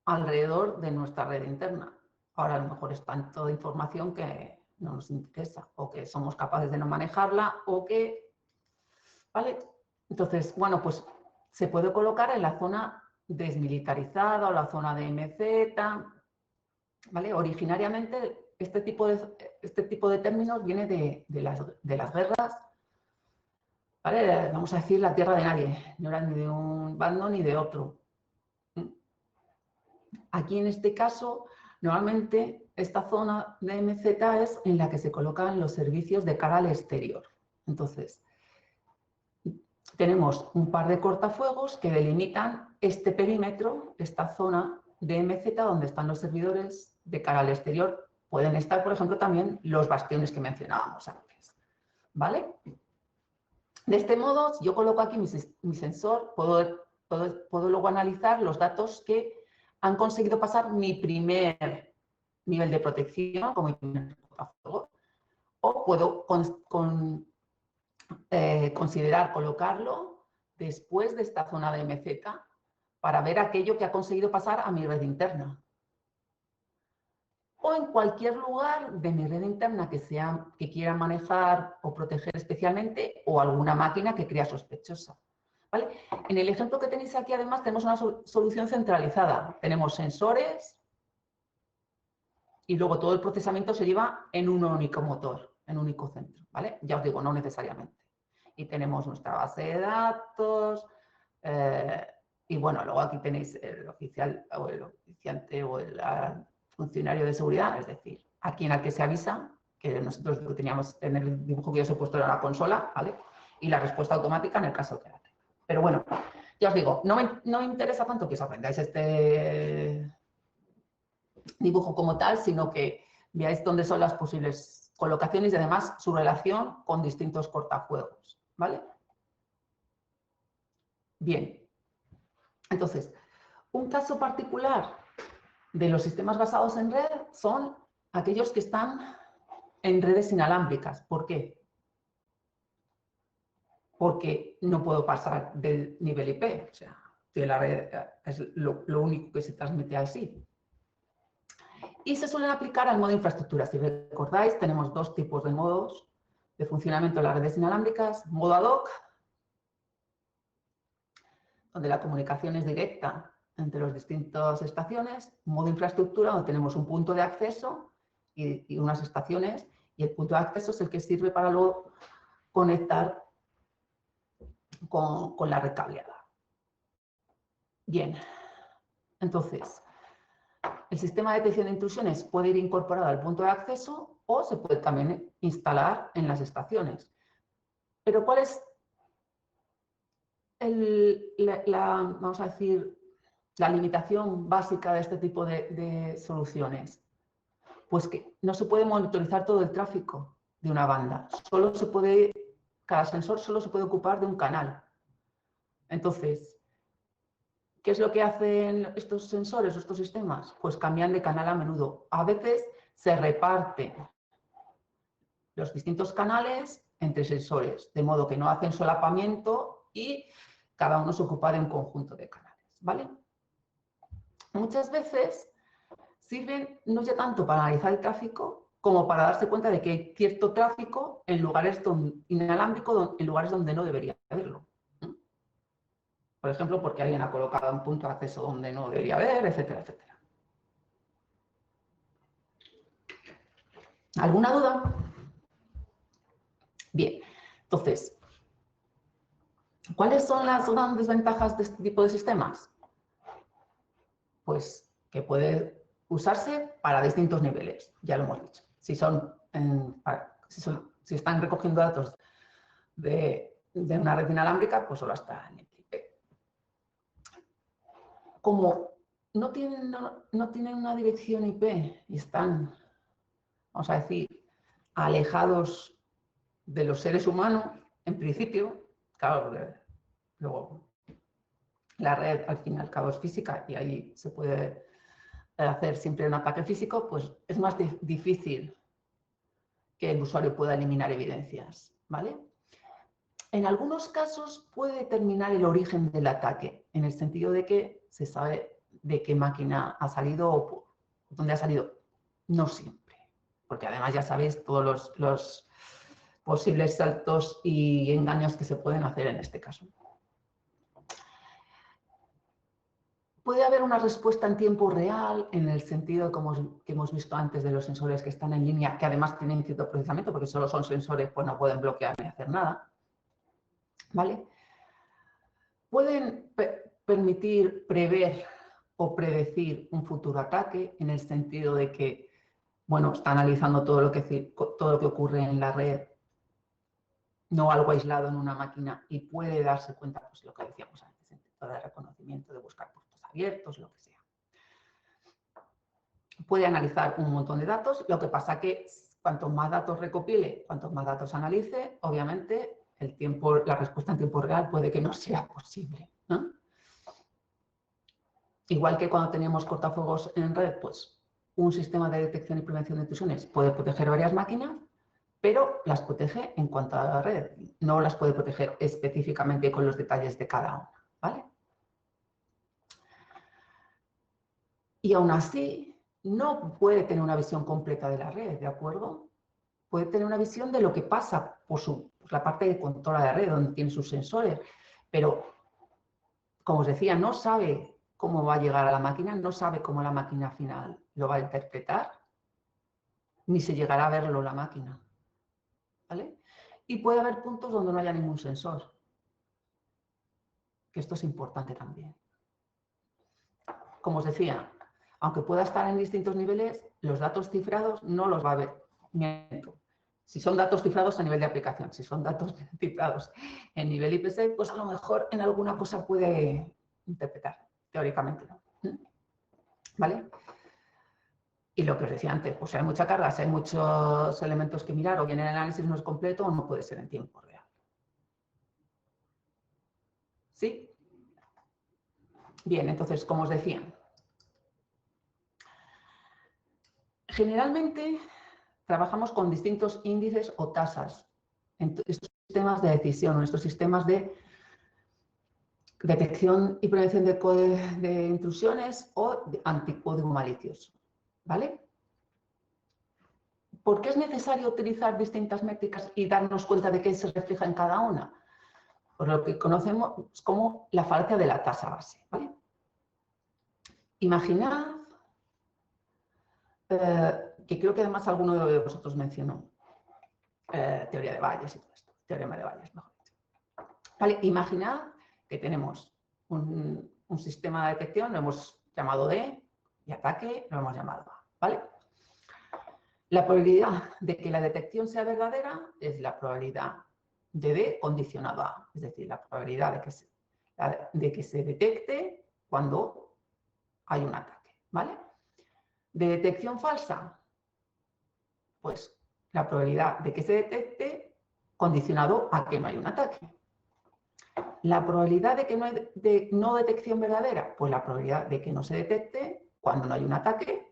alrededor de nuestra red interna. Ahora a lo mejor es tanto de información que no nos interesa, o que somos capaces de no manejarla, o que, ¿vale? Entonces, bueno, pues se puede colocar en la zona desmilitarizada o la zona de MZ, ¿vale? Originariamente este tipo de términos viene de las guerras, ¿vale? Vamos a decir la tierra de nadie, no era ni de un bando ni de otro. Aquí en este caso, normalmente esta zona de MZ es en la que se colocan los servicios de cara al exterior. Entonces, tenemos un par de cortafuegos que delimitan este perímetro, esta zona de MZ donde están los servidores de cara al exterior. Pueden estar, por ejemplo, también los bastiones que mencionábamos antes, ¿vale? De este modo, si yo coloco aquí mi sensor, puedo luego analizar los datos que han conseguido pasar mi primer nivel de protección, como mi primer cortafuegos, o puedo considerar colocarlo después de esta zona de MZ para ver aquello que ha conseguido pasar a mi red interna. O en cualquier lugar de mi red interna que quiera manejar o proteger especialmente, o alguna máquina que crea sospechosa. ¿Vale? En el ejemplo que tenéis aquí, además, tenemos una solución centralizada. Tenemos sensores y luego todo el procesamiento se lleva en un único motor, en un único centro. ¿Vale? Ya os digo, no necesariamente. Y tenemos nuestra base de datos, y bueno, luego aquí tenéis el oficial o el oficiante o el funcionario de seguridad, es decir, a quien al que se avisa, que nosotros lo teníamos en el dibujo que yo os he puesto en la consola, ¿vale? y la respuesta automática en el caso que la tenga. Pero bueno, ya os digo, no me interesa tanto que os aprendáis este dibujo como tal, sino que veáis dónde son las posibles colocaciones y además su relación con distintos cortafuegos, ¿vale? Bien, entonces, un caso particular de los sistemas basados en red son aquellos que están en redes inalámbricas. ¿Por qué? Porque no puedo pasar del nivel IP, o sea, de la red es lo único que se transmite así. Y se suelen aplicar al modo infraestructura. Si recordáis, tenemos dos tipos de modos de funcionamiento de las redes inalámbricas. Modo ad hoc, donde la comunicación es directa entre las distintas estaciones. Modo infraestructura, donde tenemos un punto de acceso y unas estaciones. Y el punto de acceso es el que sirve para luego conectar con la red cableada. Bien, entonces, el sistema de detección de intrusiones puede ir incorporado al punto de acceso o se puede también instalar en las estaciones. Pero ¿cuál es vamos a decir, la limitación básica de este tipo de soluciones? Pues que no se puede monitorizar todo el tráfico de una banda. Cada sensor solo se puede ocupar de un canal. Entonces, ¿qué es lo que hacen estos sensores o estos sistemas? Pues cambian de canal a menudo. A veces se reparten los distintos canales entre sensores, de modo que no hacen solapamiento y cada uno se ocupa de un conjunto de canales, ¿vale? Muchas veces sirven no ya tanto para analizar el tráfico como para darse cuenta de que hay cierto tráfico en lugares inalámbricos, en lugares donde no debería haberlo. Por ejemplo, porque alguien ha colocado un punto de acceso donde no debería haber, etcétera, etcétera. ¿Alguna duda? Bien, entonces, ¿cuáles son las grandes ventajas de este tipo de sistemas? Pues que puede usarse para distintos niveles, ya lo hemos dicho. Si están recogiendo datos de una red inalámbrica, pues solo hasta en el IP. Como no tienen una dirección IP y están, vamos a decir, alejados de los seres humanos, en principio, claro, luego la red al fin y al cabo es física y ahí se puede hacer siempre un ataque físico, pues es más difícil que el usuario pueda eliminar evidencias, ¿vale? En algunos casos puede determinar el origen del ataque, en el sentido de que se sabe de qué máquina ha salido o dónde ha salido. No siempre, porque además ya sabéis todos los posibles saltos y engaños que se pueden hacer en este caso. Puede haber una respuesta en tiempo real, en el sentido que hemos visto antes de los sensores que están en línea, que además tienen cierto procesamiento, porque solo son sensores, pues no pueden bloquear ni hacer nada. ¿Vale? Pueden permitir prever o predecir un futuro ataque, en el sentido de que, bueno, está analizando todo lo que ocurre en la red, no algo aislado en una máquina, y puede darse cuenta, pues lo que decíamos antes, en tipo de reconocimiento, de buscar puertos abiertos, lo que sea. Puede analizar un montón de datos, lo que pasa que cuanto más datos recopile, cuantos más datos analice, obviamente la respuesta en tiempo real puede que no sea posible, ¿no? Igual que cuando tenemos cortafuegos en red, pues un sistema de detección y prevención de intrusiones puede proteger varias máquinas, pero las protege en cuanto a la red, no las puede proteger específicamente con los detalles de cada una, ¿vale? Y aún así, no puede tener una visión completa de la red, ¿de acuerdo? Puede tener una visión de lo que pasa por la parte de control de la red, donde tiene sus sensores, pero, como os decía, no sabe cómo va a llegar a la máquina, no sabe cómo la máquina final lo va a interpretar, ni se llegará a verlo la máquina, ¿vale? Y puede haber puntos donde no haya ningún sensor, que esto es importante también. Como os decía, aunque pueda estar en distintos niveles, los datos cifrados no los va a ver. Miento. Si son datos cifrados a nivel de aplicación, si son datos cifrados en nivel IPsec, pues a lo mejor en alguna cosa puede interpretar, teóricamente no. ¿Vale? Y lo que os decía antes, pues si hay mucha carga, si hay muchos elementos que mirar, o bien el análisis no es completo o no puede ser en tiempo real. ¿Sí? Bien, entonces, como os decía, generalmente trabajamos con distintos índices o tasas en estos sistemas de decisión, en estos sistemas de detección y prevención de intrusiones o de anticódigo malicioso. ¿Vale? ¿Por qué es necesario utilizar distintas métricas y darnos cuenta de qué se refleja en cada una? Por lo que conocemos como la falacia de la tasa base. ¿Vale? Imaginad, que creo que además alguno de vosotros mencionó, teoría de Bayes y todo esto, teorema de Bayes, mejor dicho. ¿Vale? Imaginad que tenemos un sistema de detección, lo hemos llamado D, y ataque lo hemos llamado A. ¿Vale? La probabilidad de que la detección sea verdadera es la probabilidad de D condicionado a A, es decir, la probabilidad de que se detecte cuando hay un ataque. ¿Vale? De detección falsa, pues la probabilidad de que se detecte condicionado a que no hay un ataque. La probabilidad de que no hay no detección verdadera, pues la probabilidad de que no se detecte cuando no hay un ataque.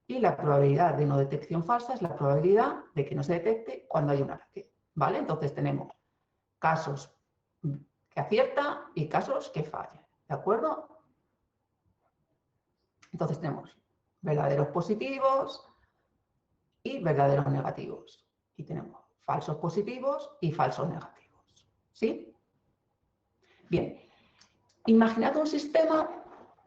Y la probabilidad de no detección falsa es la probabilidad de que no se detecte cuando hay un ataque. ¿Vale? Entonces tenemos casos que acierta y casos que fallan. ¿De acuerdo? Entonces tenemos verdaderos positivos y verdaderos negativos. Y tenemos falsos positivos y falsos negativos. ¿Sí? Bien. Imaginad un sistema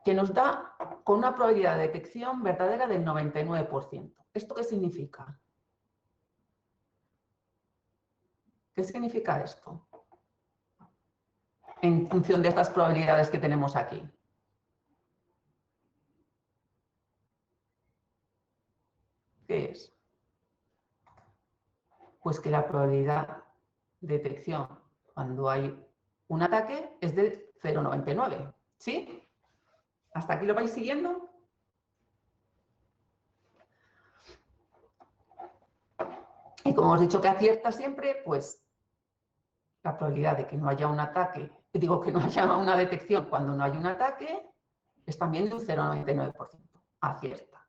que nos da con una probabilidad de detección verdadera del 99%. ¿Esto qué significa? ¿Qué significa esto? En función de estas probabilidades que tenemos aquí. ¿Qué es? Pues que la probabilidad de detección cuando hay un ataque es de 0,99. ¿Sí? ¿Hasta aquí lo vais siguiendo? Y como os he dicho que acierta siempre, pues la probabilidad de que no haya un ataque, digo que no haya una detección cuando no hay un ataque, es también de un 0,99%. Acierta.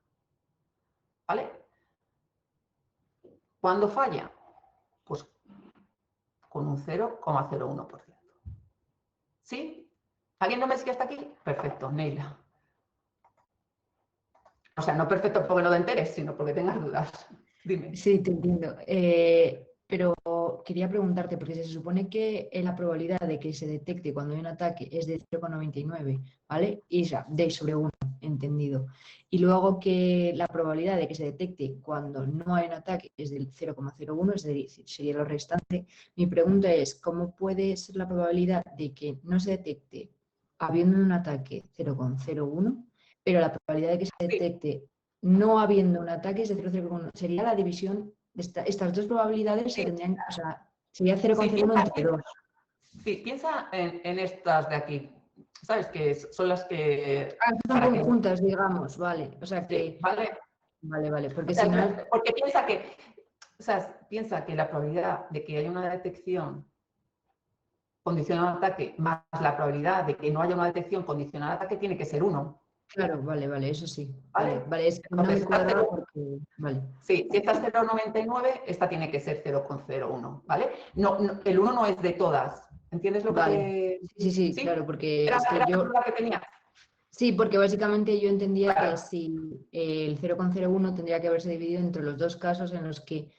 ¿Vale? ¿Cuándo falla? Pues con un 0,01%. ¿Sí? ¿Alguien no me sigue hasta aquí? Perfecto, Neila. O sea, no perfecto porque no te enteres, sino porque tengas dudas. Dime. Sí, te entiendo. Pero quería preguntarte, porque se supone que la probabilidad de que se detecte cuando hay un ataque es de 0,99, ¿vale? Y ya, D sobre 1, entendido. Y luego que la probabilidad de que se detecte cuando no hay un ataque es del 0,01, es decir, sería lo restante. Mi pregunta es, ¿cómo puede ser la probabilidad de que no se detecte habiendo un ataque 0,01, pero la probabilidad de que se detecte no habiendo un ataque es de 0,01? Sería la división de estas dos probabilidades, se tendrían, o sea, sería 0,01 entre 2. Sí, piensa en estas de aquí. ¿Sabes? Que son las que... Son conjuntas, digamos, vale. O sea que... Sí, ¿vale? Vale, porque O sea, si no... porque piensa que la probabilidad de que haya una detección condicional al ataque más la probabilidad de que no haya una detección condicional al ataque tiene que ser 1. Claro, vale, eso sí. ¿Vale? Vale, es que no me cuadra porque... Vale. Sí, si esta es 0,99, esta tiene que ser 0,01, ¿vale? No, el 1 no es de todas. ¿Entiendes lo que te...? Sí, ¿Sí? claro, porque ¿Era es que la yo... duda que tenías? Sí, porque básicamente yo entendía Claro. que si el 0,01 tendría que haberse dividido entre los dos casos en los que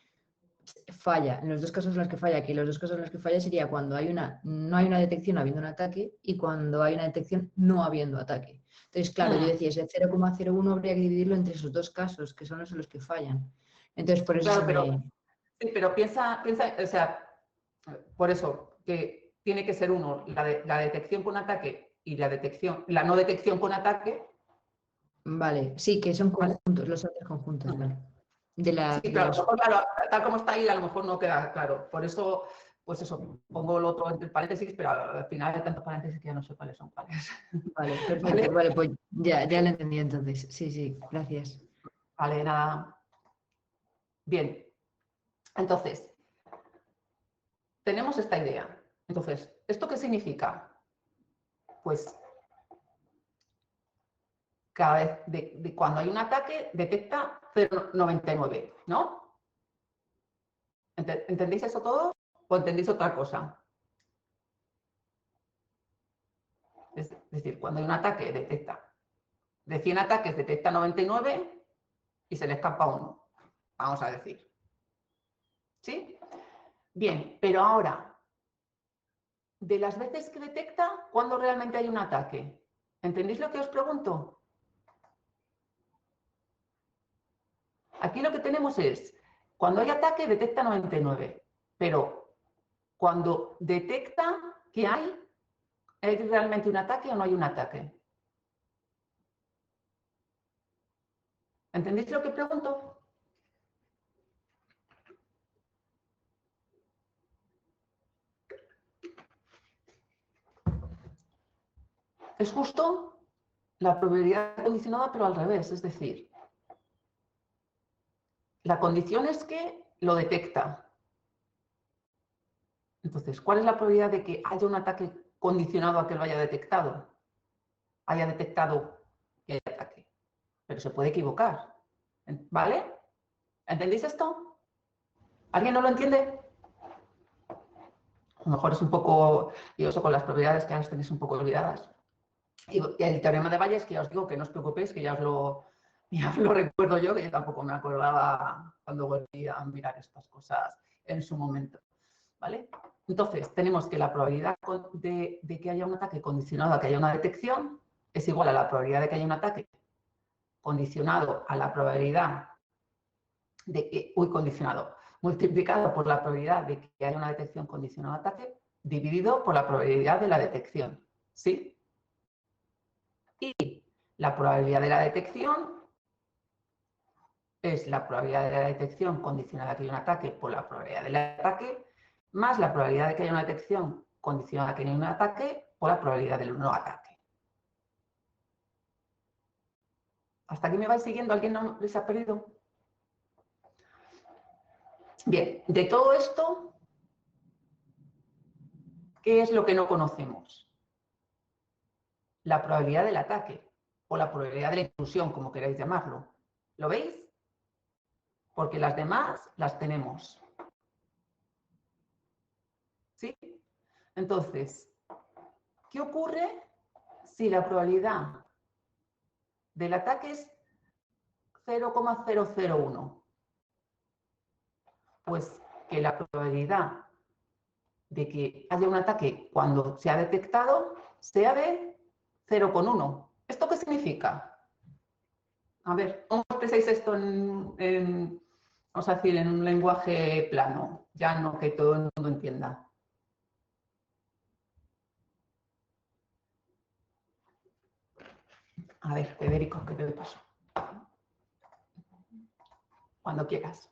falla, en los dos casos en los que falla, que los dos casos en los que falla sería cuando no hay una detección habiendo un ataque y cuando hay una detección no habiendo ataque. Entonces, claro, yo decía, ese 0,01 habría que dividirlo entre esos dos casos, que son los en los que fallan. Entonces, por eso Claro, pero piensa, o sea, por eso, que tiene que ser uno, la detección con ataque y la no detección con ataque. Vale, sí, que son ¿Vale? conjuntos, los otros conjuntos, vale. Sí, claro, claro, tal como está ahí a lo mejor no queda claro. Por eso, pues eso, pongo el otro entre paréntesis, pero al final hay tantos paréntesis que ya no sé cuáles son cuáles. Vale, perfecto. ¿Vale? Vale, pues ya lo entendí entonces. Sí, sí, gracias. Vale, nada. Bien. Entonces, tenemos esta idea. Entonces, ¿esto qué significa? Pues cada vez cuando hay un ataque detecta 0,99, ¿no? ¿Entendéis eso todo o entendéis otra cosa? Es decir, cuando hay un ataque detecta, de 100 ataques detecta 99 y se le escapa uno, vamos a decir. ¿Sí? Bien, pero ahora, de las veces que detecta, ¿cuándo realmente hay un ataque? ¿Entendéis lo que os pregunto? Aquí lo que tenemos es, cuando hay ataque detecta 99, pero cuando detecta que hay realmente un ataque o no hay un ataque. ¿Entendéis lo que pregunto? Es justo la probabilidad condicionada, pero al revés, es decir, la condición es que lo detecta. Entonces, ¿cuál es la probabilidad de que haya un ataque condicionado a que lo haya detectado? Haya detectado que hay ataque. Pero se puede equivocar. ¿Vale? ¿Entendéis esto? ¿Alguien no lo entiende? A lo mejor es un poco lioso con las probabilidades que ahora tenéis un poco olvidadas. Y el teorema de Bayes, que ya os digo que no os preocupéis, que ya os lo recuerdo yo, que yo tampoco me acordaba cuando volví a mirar estas cosas en su momento. ¿Vale? Entonces, tenemos que la probabilidad de que haya un ataque condicionado a que haya una detección es igual a la probabilidad de que haya un ataque condicionado a la probabilidad de que, condicionado, multiplicado por la probabilidad de que haya una detección condicionada a ataque, dividido por la probabilidad de la detección. ¿Sí? Y la probabilidad de la detección es la probabilidad de la detección condicionada a que haya un ataque por la probabilidad del ataque, más la probabilidad de que haya una detección condicionada a que haya un ataque por la probabilidad del no ataque. ¿Hasta aquí me vais siguiendo? ¿Alguien no les ha perdido? Bien, de todo esto, ¿qué es lo que no conocemos? La probabilidad del ataque o la probabilidad de la intrusión, como queráis llamarlo. ¿Lo veis? Porque las demás las tenemos. ¿Sí? Entonces, ¿qué ocurre si la probabilidad del ataque es 0,001? Pues que la probabilidad de que haya un ataque cuando se ha detectado sea de 0,1. ¿Esto qué significa? A ver, ¿cómo expresáis esto vamos a decir, en un lenguaje plano? Ya no que todo el mundo entienda. A ver, Federico, ¿qué te pasó? Cuando quieras.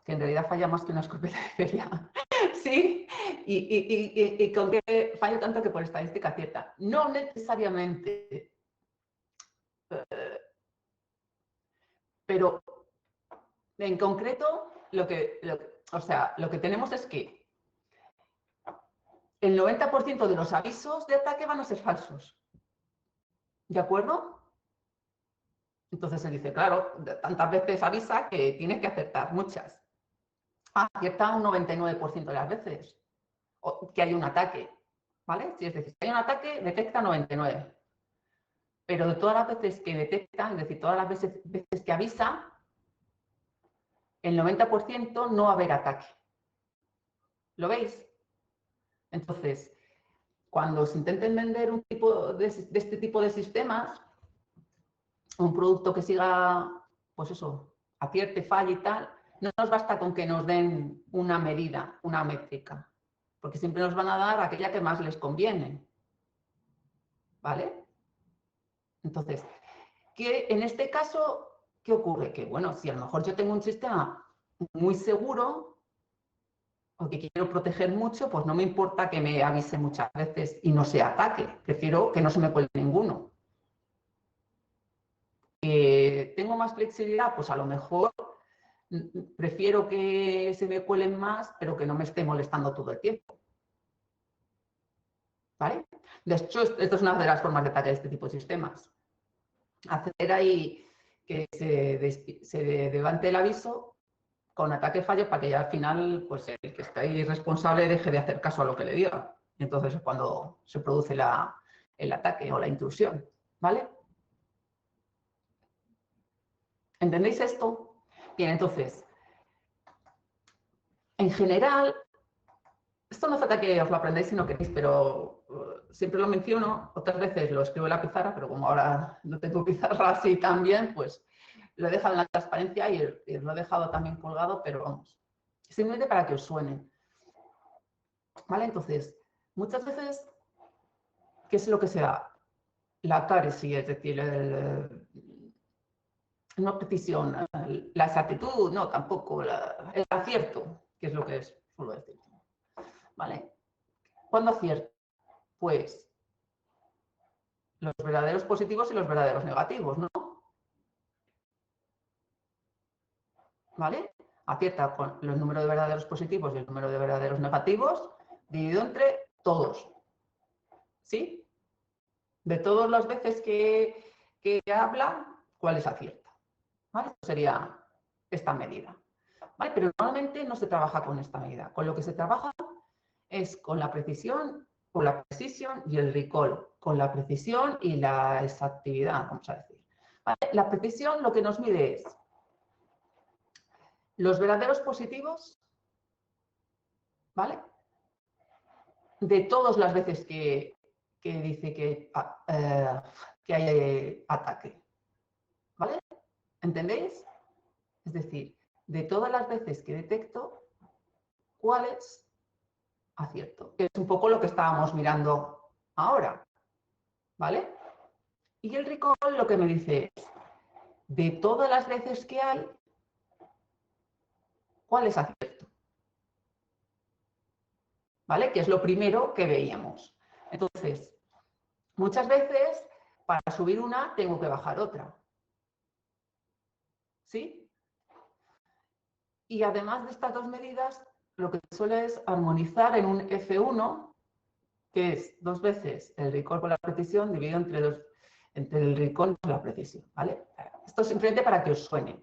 Que en realidad falla más que una escopeta de feria. ¿Sí? ¿Y con qué falla tanto que por estadística cierta? No necesariamente. Pero en concreto, lo que tenemos es que el 90% de los avisos de ataque van a ser falsos. ¿De acuerdo? Entonces se dice, claro, tantas veces avisa que tienes que acertar, muchas. Acierta un 99% de las veces que hay un ataque, ¿vale? Si es decir, si hay un ataque, detecta 99. Pero de todas las veces que detecta, es decir, todas las veces que avisa, el 90% no va a haber ataque. ¿Lo veis? Entonces, cuando se intenten vender un tipo de este tipo de sistemas, un producto que siga, pues eso, acierte, falle y tal, no nos basta con que nos den una medida, una métrica, porque siempre nos van a dar aquella que más les conviene. ¿vale? Entonces, en este caso, ¿qué ocurre? Que, bueno, si a lo mejor yo tengo un sistema muy seguro o que quiero proteger mucho, pues no me importa que me avise muchas veces y no se ataque. Prefiero que no se me cuele ninguno. ¿Tengo más flexibilidad? Pues a lo mejor prefiero que se me cuelen más, pero que no me esté molestando todo el tiempo. ¿Vale? De hecho, esto es una de las formas de ataque de este tipo de sistemas. Hacer ahí que se levante el aviso con ataque fallo para que ya al final pues el que está ahí responsable deje de hacer caso a lo que le diga. Y entonces es cuando se produce el ataque o la intrusión. ¿Vale? ¿Entendéis esto? Bien, entonces, en general, esto no falta que os lo aprendáis si no queréis, pero siempre lo menciono, otras veces lo escribo en la pizarra, pero como ahora no tengo pizarra así también, pues lo he dejado en la transparencia y lo he dejado también colgado, pero vamos, simplemente para que os suene. ¿Vale? Entonces, muchas veces, ¿qué es lo que se da? La carecy, es decir, no precisión, la exactitud, no, tampoco, el acierto, que es lo que suelo decir. ¿Vale? ¿Cuándo acierto? Pues los verdaderos positivos y los verdaderos negativos, ¿no? ¿Vale? Acierta con los números de verdaderos positivos y el número de verdaderos negativos dividido entre todos. ¿Sí? De todas las veces que habla, ¿cuál es acierta? ¿Vale? Esto sería esta medida. ¿Vale? Pero normalmente no se trabaja con esta medida. Con lo que se trabaja es con la precisión, con la precisión y el recall, con la precisión y la exactividad, vamos a decir. ¿Vale? La precisión lo que nos mide es los verdaderos positivos, ¿vale? De todas las veces que dice que hay ataque, ¿vale? ¿Entendéis? Es decir, de todas las veces que detecto, ¿cuál es acierto? Que es un poco lo que estábamos mirando ahora, ¿vale? Y el recall lo que me dice es, de todas las veces que hay, ¿cuál es acierto? ¿Vale? Que es lo primero que veíamos. Entonces, muchas veces, para subir una, tengo que bajar otra. ¿Sí? Y además de estas dos medidas, lo que suele es armonizar en un F1, que es dos veces el recall con la precisión dividido entre el recall con la precisión. ¿Vale? Esto es simplemente para que os suene.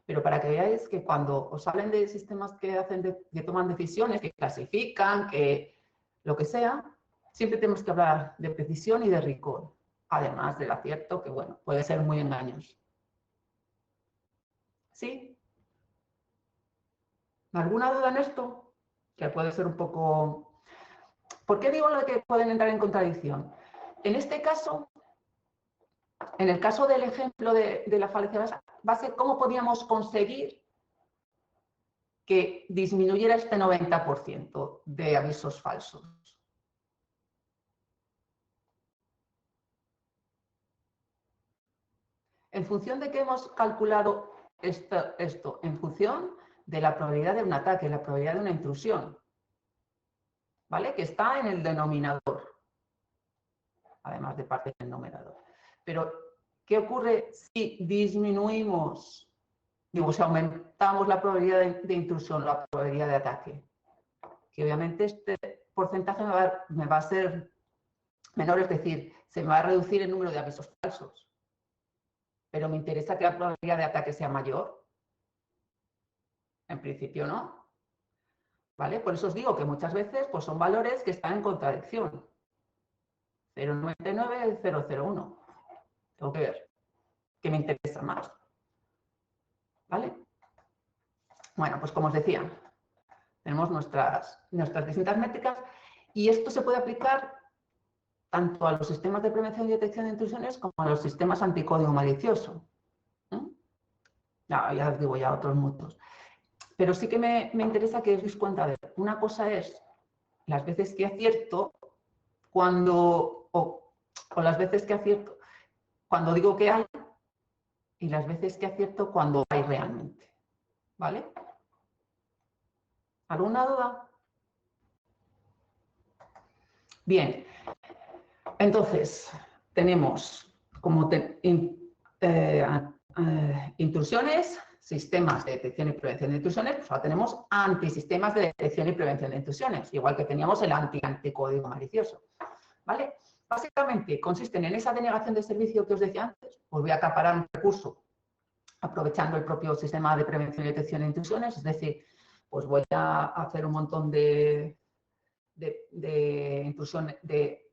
Pero para que veáis que cuando os hablen de sistemas que toman decisiones, que clasifican, que lo que sea, siempre tenemos que hablar de precisión y de recall, además del acierto, que bueno, puede ser muy engañoso. ¿Sí? ¿Alguna duda en esto? Que puede ser un poco... ¿Por qué digo lo de que pueden entrar en contradicción? En este caso, en el caso del ejemplo de la falacia base, ¿cómo podíamos conseguir que disminuyera este 90% de avisos falsos? ¿En función de qué hemos calculado esto? En función de la probabilidad de un ataque, la probabilidad de una intrusión, ¿vale? Que está en el denominador, además de parte del numerador. Pero, ¿qué ocurre si disminuimos, digo, si aumentamos la probabilidad de intrusión, la probabilidad de ataque? Que obviamente este porcentaje me va a ser menor, es decir, se me va a reducir el número de avisos falsos. Pero me interesa que la probabilidad de ataque sea mayor. En principio no. ¿Vale? Por eso os digo que muchas veces pues, son valores que están en contradicción. 0,99, 0,01. Tengo que ver qué me interesa más. ¿Vale? Bueno, pues como os decía, tenemos nuestras distintas métricas y esto se puede aplicar tanto a los sistemas de prevención y detección de intrusiones como a los sistemas anticódigo malicioso. Ya os digo, ya otros muchos. Pero sí que me interesa que os deis cuenta de una cosa es las veces que acierto cuando o las veces que acierto cuando digo que hay y las veces que acierto cuando hay realmente. ¿Vale? ¿Alguna duda? Bien, entonces tenemos como intrusiones, sistemas de detección y prevención de intrusiones, pues ahora tenemos antisistemas de detección y prevención de intrusiones, igual que teníamos el anticódigo malicioso. ¿Vale? Básicamente consisten en esa denegación de servicio que os decía antes, pues voy a acaparar un recurso aprovechando el propio sistema de prevención y detección de intrusiones, es decir, pues voy a hacer un montón de intrusión de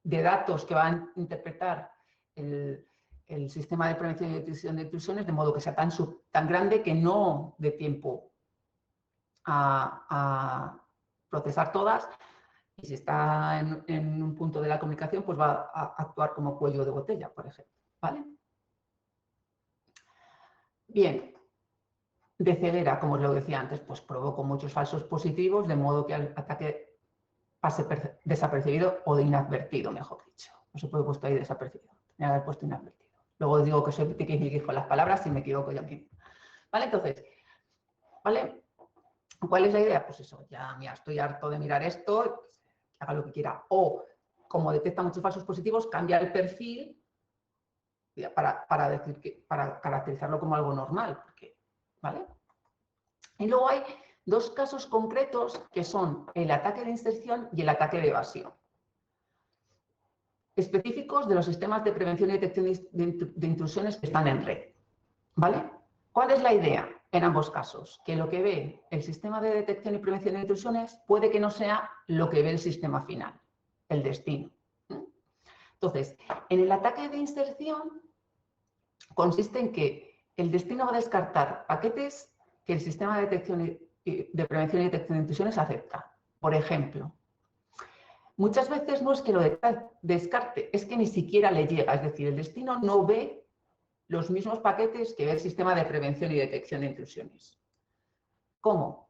datos que van a interpretar el sistema de prevención y detección de intrusiones de modo que sea tan grande que no dé tiempo a procesar todas, y si está en un punto de la comunicación, pues va a actuar como cuello de botella, por ejemplo. ¿Vale? Bien, de ceguera, como os lo decía antes, pues provoco muchos falsos positivos, de modo que el ataque pase desapercibido o de inadvertido, mejor dicho. No se puede puesto ahí desapercibido, tenía que haber puesto inadvertido. Luego digo que soy tiquismiquis con las palabras y me equivoco yo mismo. ¿Vale? Entonces, ¿vale? ¿Cuál es la idea? Pues eso, ya mira, estoy harto de mirar esto, pues, que haga lo que quiera. O, como detecta muchos falsos positivos, cambia el perfil para caracterizarlo como algo normal. Porque, ¿vale? Y luego hay dos casos concretos que son el ataque de inserción y el ataque de evasión, específicos de los sistemas de prevención y detección de intrusiones que están en red. ¿Vale? ¿Cuál es la idea en ambos casos? Que lo que ve el sistema de detección y prevención de intrusiones puede que no sea lo que ve el sistema final, el destino. Entonces, en el ataque de inserción consiste en que el destino va a descartar paquetes que el sistema de prevención y detección de intrusiones acepta. Por ejemplo, muchas veces no es que lo descarte, es que ni siquiera le llega. Es decir, el destino no ve los mismos paquetes que ve el sistema de prevención y detección de intrusiones. ¿Cómo?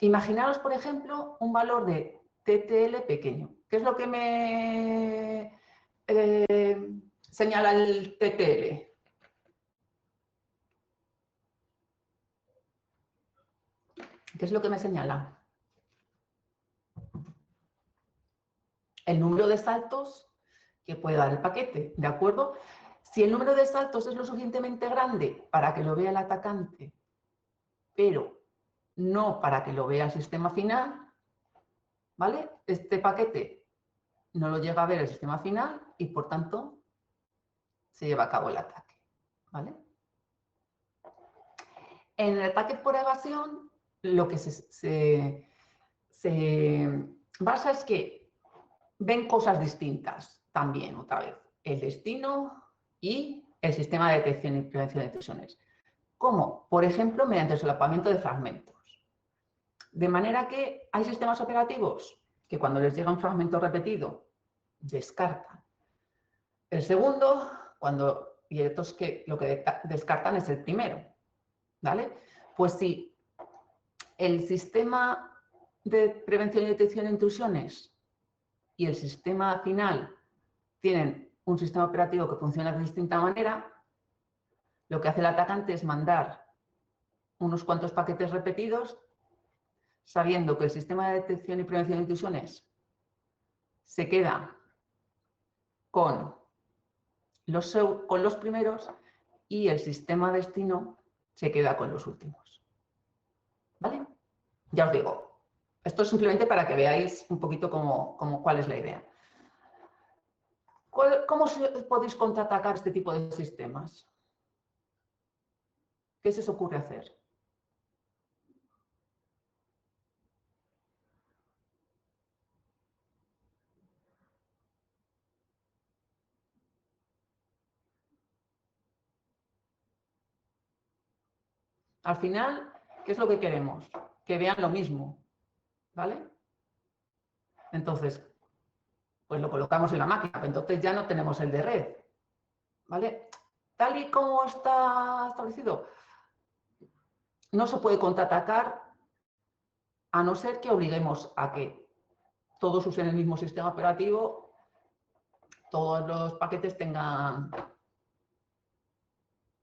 Imaginaros, por ejemplo, un valor de TTL pequeño. ¿Qué es lo que me señala el TTL? ¿Qué es lo que me señala? El número de saltos que puede dar el paquete, ¿de acuerdo? Si el número de saltos es lo suficientemente grande para que lo vea el atacante, pero no para que lo vea el sistema final, ¿vale? Este paquete no lo llega a ver el sistema final y, por tanto, se lleva a cabo el ataque, ¿vale? En el ataque por evasión, lo que se basa es que ven cosas distintas también, otra vez, el destino y el sistema de detección y prevención de intrusiones. ¿Cómo? Por ejemplo, mediante el solapamiento de fragmentos. De manera que hay sistemas operativos que cuando les llega un fragmento repetido, descartan. El segundo, y otros que lo que descartan es el primero. ¿Vale? Pues si el sistema de prevención y detección de intrusiones y el sistema final tienen un sistema operativo que funciona de distinta manera, lo que hace el atacante es mandar unos cuantos paquetes repetidos, sabiendo que el sistema de detección y prevención de intrusiones se queda con los primeros y el sistema destino se queda con los últimos. ¿Vale? Ya os digo, esto es simplemente para que veáis un poquito cuál es la idea. ¿Cómo podéis contraatacar este tipo de sistemas? ¿Qué se os ocurre hacer? Al final, ¿qué es lo que queremos? Que vean lo mismo, ¿vale? Entonces, pues lo colocamos en la máquina, pero entonces ya no tenemos el de red, ¿vale? Tal y como está establecido, no se puede contraatacar a no ser que obliguemos a que todos usen el mismo sistema operativo, todos los paquetes tengan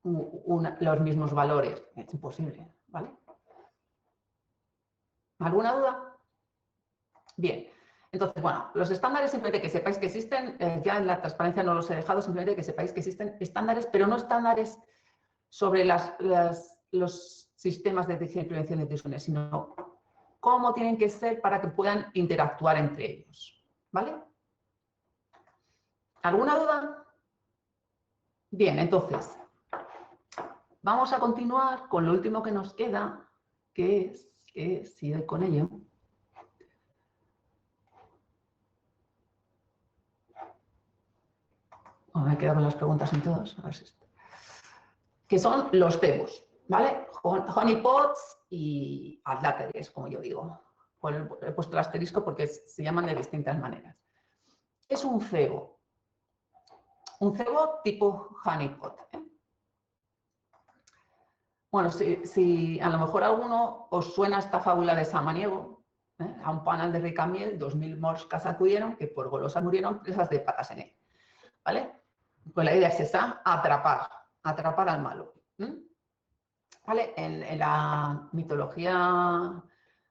los mismos valores. Es imposible, ¿vale? ¿Alguna duda? Bien. Entonces, bueno, los estándares, simplemente que sepáis que existen, ya en la transparencia no los he dejado, simplemente que sepáis que existen estándares, pero no estándares sobre los sistemas de detección y prevención de lesiones, sino cómo tienen que ser para que puedan interactuar entre ellos, ¿vale? ¿Alguna duda? Bien, entonces, vamos a continuar con lo último que nos queda, que es, si doy con ello, me he quedado con las preguntas en todos, a ver si que son los cebos, ¿vale? Honeypots y adláteres, como yo digo. He puesto el asterisco porque se llaman de distintas maneras. Es un cebo. Un cebo tipo honeypot, ¿eh? Bueno, si a lo mejor a alguno os suena esta fábula de Samaniego, ¿eh? A un panal de rica miel, 2000 moscas acudieron, que por golosas murieron presas de patas en él, ¿vale? Pues la idea es esa, atrapar al malo. ¿Vale? En la mitología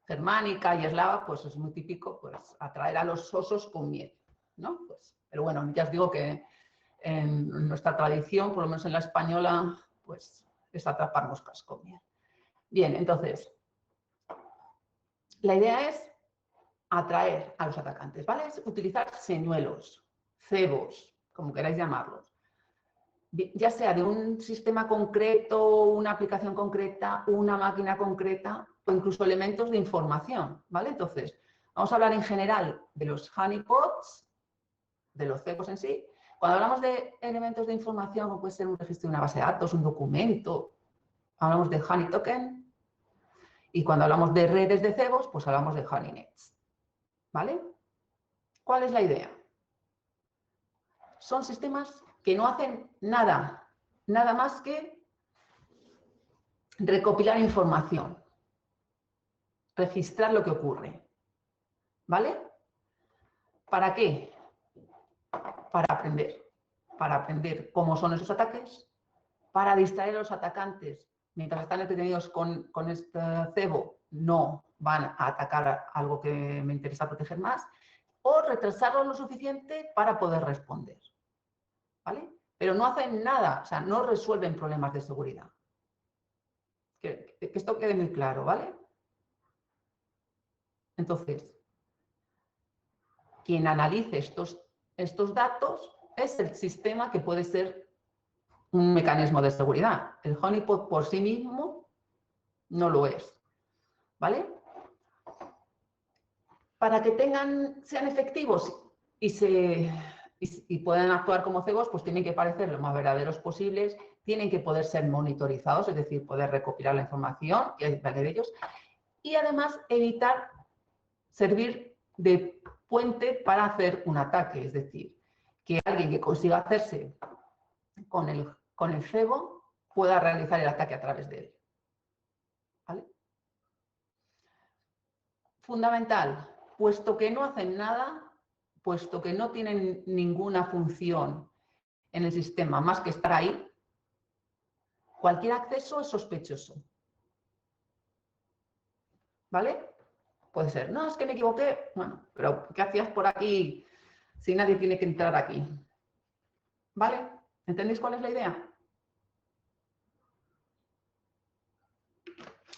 germánica y eslava, pues es muy típico pues, atraer a los osos con miel, ¿no? Pues, pero bueno, ya os digo que en nuestra tradición, por lo menos en la española, pues es atrapar moscas con miel. Bien, entonces, la idea es atraer a los atacantes, ¿vale? Es utilizar señuelos, cebos, como queráis llamarlos, ya sea de un sistema concreto, una aplicación concreta, una máquina concreta o incluso elementos de información, ¿vale? Entonces, vamos a hablar en general de los honeypots, de los cebos en sí. Cuando hablamos de elementos de información, como puede ser un registro de una base de datos, un documento, hablamos de honey token. Y cuando hablamos de redes de cebos, pues hablamos de honeynets, ¿vale? ¿Cuál es la idea? Son sistemas que no hacen nada más que recopilar información, registrar lo que ocurre, ¿vale? ¿Para qué? Para aprender cómo son esos ataques, para distraer a los atacantes. Mientras están entretenidos con este cebo, no van a atacar algo que me interesa proteger más, o retrasarlo lo suficiente para poder responder, ¿vale? Pero no hacen nada, o sea, no resuelven problemas de seguridad. Que esto quede muy claro, ¿vale? Entonces, quien analice estos datos es el sistema que puede ser un mecanismo de seguridad. El honeypot por sí mismo no lo es, ¿vale? Para que sean efectivos y puedan actuar como cebos, pues tienen que parecer lo más verdaderos posibles, tienen que poder ser monitorizados, es decir, poder recopilar la información y ayudarle de ellos, y además evitar servir de puente para hacer un ataque, es decir, que alguien que consiga hacerse con el cebo pueda realizar el ataque a través de él, ¿vale? Fundamental, puesto que no hacen nada, puesto que no tienen ninguna función en el sistema más que estar ahí, cualquier acceso es sospechoso, ¿vale? Puede ser, no, es que me equivoqué, bueno, pero ¿qué hacías por aquí si nadie tiene que entrar aquí? ¿Vale? ¿Entendéis cuál es la idea?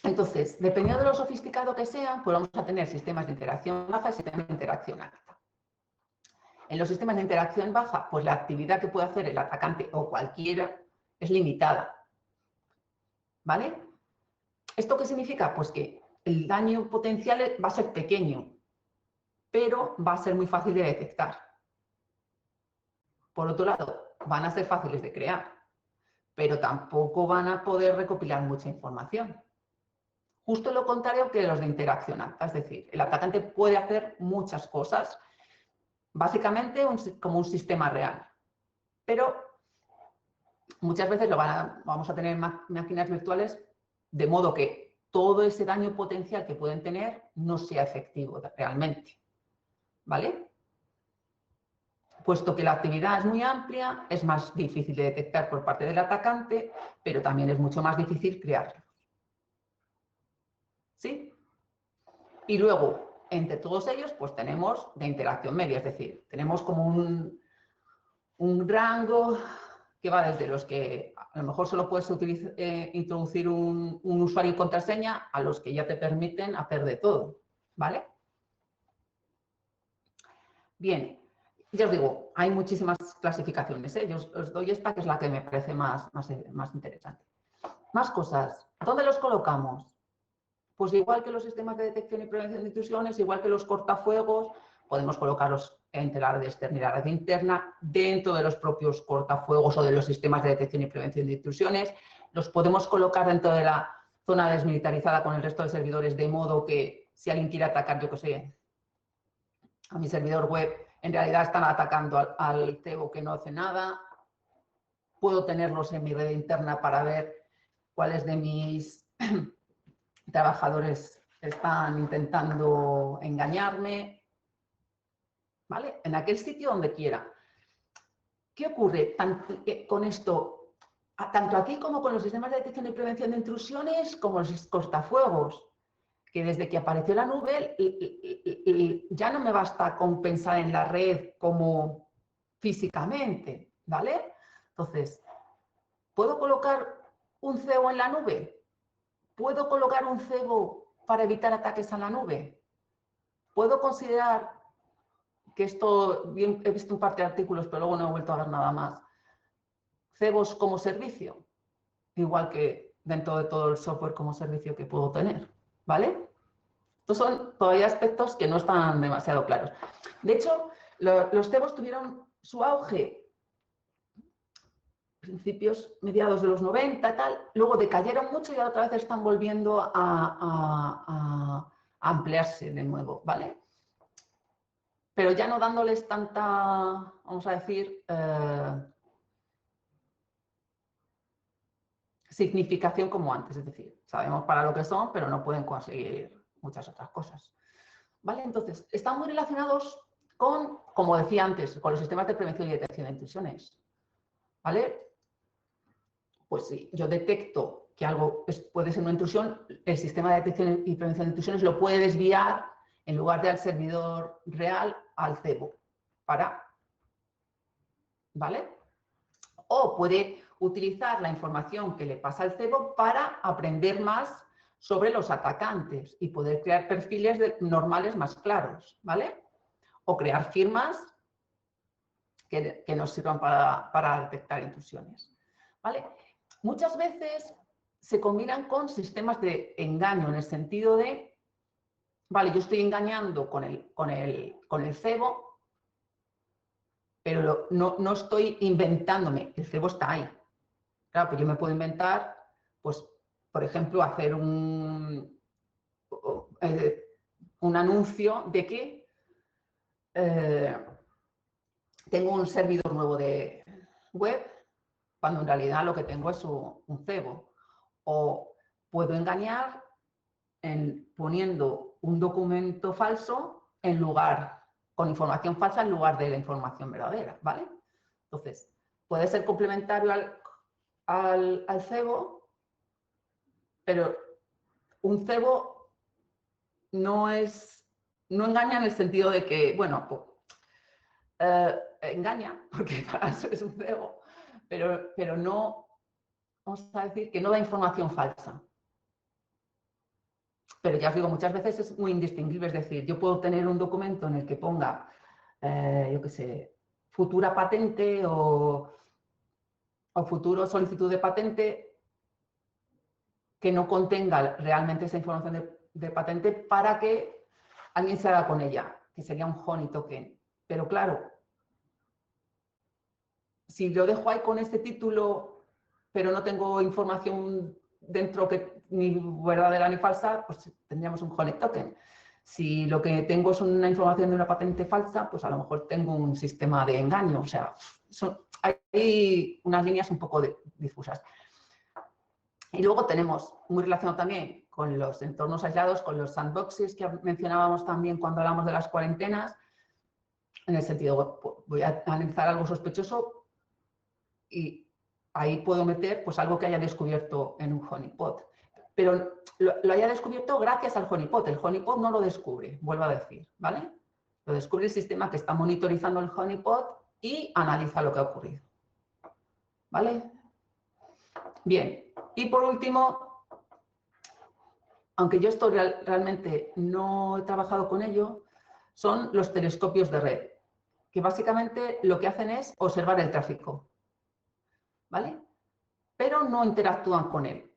Entonces, dependiendo de lo sofisticado que sean, pues vamos a tener sistemas de interacción baja y sistemas de interacción alta. En los sistemas de interacción baja, pues la actividad que puede hacer el atacante o cualquiera es limitada, ¿vale? ¿Esto qué significa? Pues que el daño potencial va a ser pequeño, pero va a ser muy fácil de detectar. Por otro lado, van a ser fáciles de crear, pero tampoco van a poder recopilar mucha información. Justo lo contrario que los de interacción alta, es decir, el atacante puede hacer muchas cosas, básicamente como un sistema real, pero muchas veces vamos a tener máquinas virtuales de modo que todo ese daño potencial que pueden tener no sea efectivo realmente, ¿vale? Puesto que la actividad es muy amplia, es más difícil de detectar por parte del atacante, pero también es mucho más difícil crearlo. ¿Sí? Y luego, entre todos ellos, pues tenemos de interacción media, es decir, tenemos como un rango que va desde los que a lo mejor solo puedes introducir un usuario y contraseña a los que ya te permiten hacer de todo, ¿vale? Bien. Ya os digo, hay muchísimas clasificaciones, ¿eh? Yo os doy esta que es la que me parece más interesante. Más cosas. ¿Dónde los colocamos? Pues igual que los sistemas de detección y prevención de intrusiones, igual que los cortafuegos, podemos colocarlos entre la red externa y la red interna, dentro de los propios cortafuegos o de los sistemas de detección y prevención de intrusiones. Los podemos colocar dentro de la zona desmilitarizada con el resto de servidores, de modo que si alguien quiere atacar, yo qué sé, a mi servidor web, en realidad están atacando al cebo que no hace nada. Puedo tenerlos en mi red interna para ver cuáles de mis trabajadores están intentando engañarme, ¿vale? En aquel sitio donde quiera. ¿Qué ocurre con esto? Tanto aquí como con los sistemas de detección y prevención de intrusiones, como los cortafuegos, que desde que apareció la nube ya no me basta con pensar en la red como físicamente, ¿vale? Entonces, ¿puedo colocar un cebo en la nube? ¿Puedo colocar un cebo para evitar ataques a la nube? ¿Puedo considerar que esto, bien, he visto un par de artículos, pero luego no he vuelto a ver nada más, cebos como servicio? Igual que dentro de todo el software como servicio que puedo tener, ¿vale? Estos son todavía aspectos que no están demasiado claros. De hecho, los cebos tuvieron su auge principios, mediados de los 90, tal, luego decayeron mucho y otra vez están volviendo a ampliarse de nuevo, ¿vale? Pero ya no dándoles tanta, vamos a decir, significación como antes, es decir, sabemos para lo que son, pero no pueden conseguir muchas otras cosas. ¿Vale? Entonces, están muy relacionados con, como decía antes, con los sistemas de prevención y detección de intrusiones. ¿Vale? Pues si yo detecto que algo puede ser una intrusión, el sistema de detección y prevención de intrusiones lo puede desviar en lugar de al servidor real al cebo para, ¿vale? O puede utilizar la información que le pasa al cebo para aprender más sobre los atacantes y poder crear perfiles normales más claros, ¿vale? O crear firmas que nos sirvan para detectar intrusiones, ¿vale? Muchas veces se combinan con sistemas de engaño en el sentido de, vale, yo estoy engañando con el cebo, pero no estoy inventándome, el cebo está ahí. Claro, pues yo me puedo inventar, pues, por ejemplo, hacer un anuncio de que tengo un servidor nuevo de web, cuando en realidad lo que tengo es un cebo. O puedo engañar poniendo un documento falso con información falsa en lugar de la información verdadera, ¿vale? Entonces, puede ser complementario al cebo, pero un cebo no engaña en el sentido de que, bueno, pues, engaña, porque para eso es un cebo, pero no, vamos a decir que no da información falsa. Pero ya os digo, muchas veces es muy indistinguible, es decir, yo puedo tener un documento en el que ponga, yo qué sé, futura patente o futuro solicitud de patente que no contenga realmente esa información de patente para que alguien se haga con ella, que sería un honey token. Pero claro, si lo dejo ahí con este título, pero no tengo información dentro que ni verdadera ni falsa, pues tendríamos un honey token. Si lo que tengo es una información de una patente falsa, pues a lo mejor tengo un sistema de engaño. O sea, hay unas líneas un poco difusas. Y luego tenemos, muy relacionado también con los entornos aislados, con los sandboxes que mencionábamos también cuando hablamos de las cuarentenas, en el sentido, pues, voy a analizar algo sospechoso y ahí puedo meter pues algo que haya descubierto en un honeypot. Pero lo haya descubierto gracias al honeypot. El honeypot no lo descubre, vuelvo a decir, ¿vale? Lo descubre el sistema que está monitorizando el honeypot y analiza lo que ha ocurrido. ¿Vale? Bien. Y por último, aunque yo esto realmente no he trabajado con ello, son los telescopios de red, que básicamente lo que hacen es observar el tráfico. ¿Vale? Pero no interactúan con él.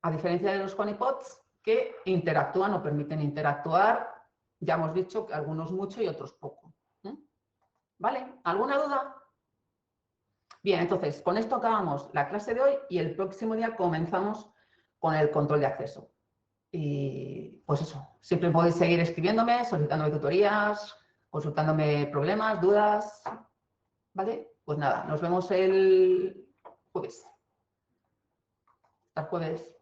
A diferencia de los honeypots, que interactúan o permiten interactuar, ya hemos dicho que algunos mucho y otros poco. ¿Vale? ¿Alguna duda? Bien, entonces, con esto acabamos la clase de hoy y el próximo día comenzamos con el control de acceso. Y pues eso, siempre podéis seguir escribiéndome, solicitándome tutorías, consultándome problemas, dudas. ¿Vale? Pues nada, nos vemos el jueves. Hasta el jueves.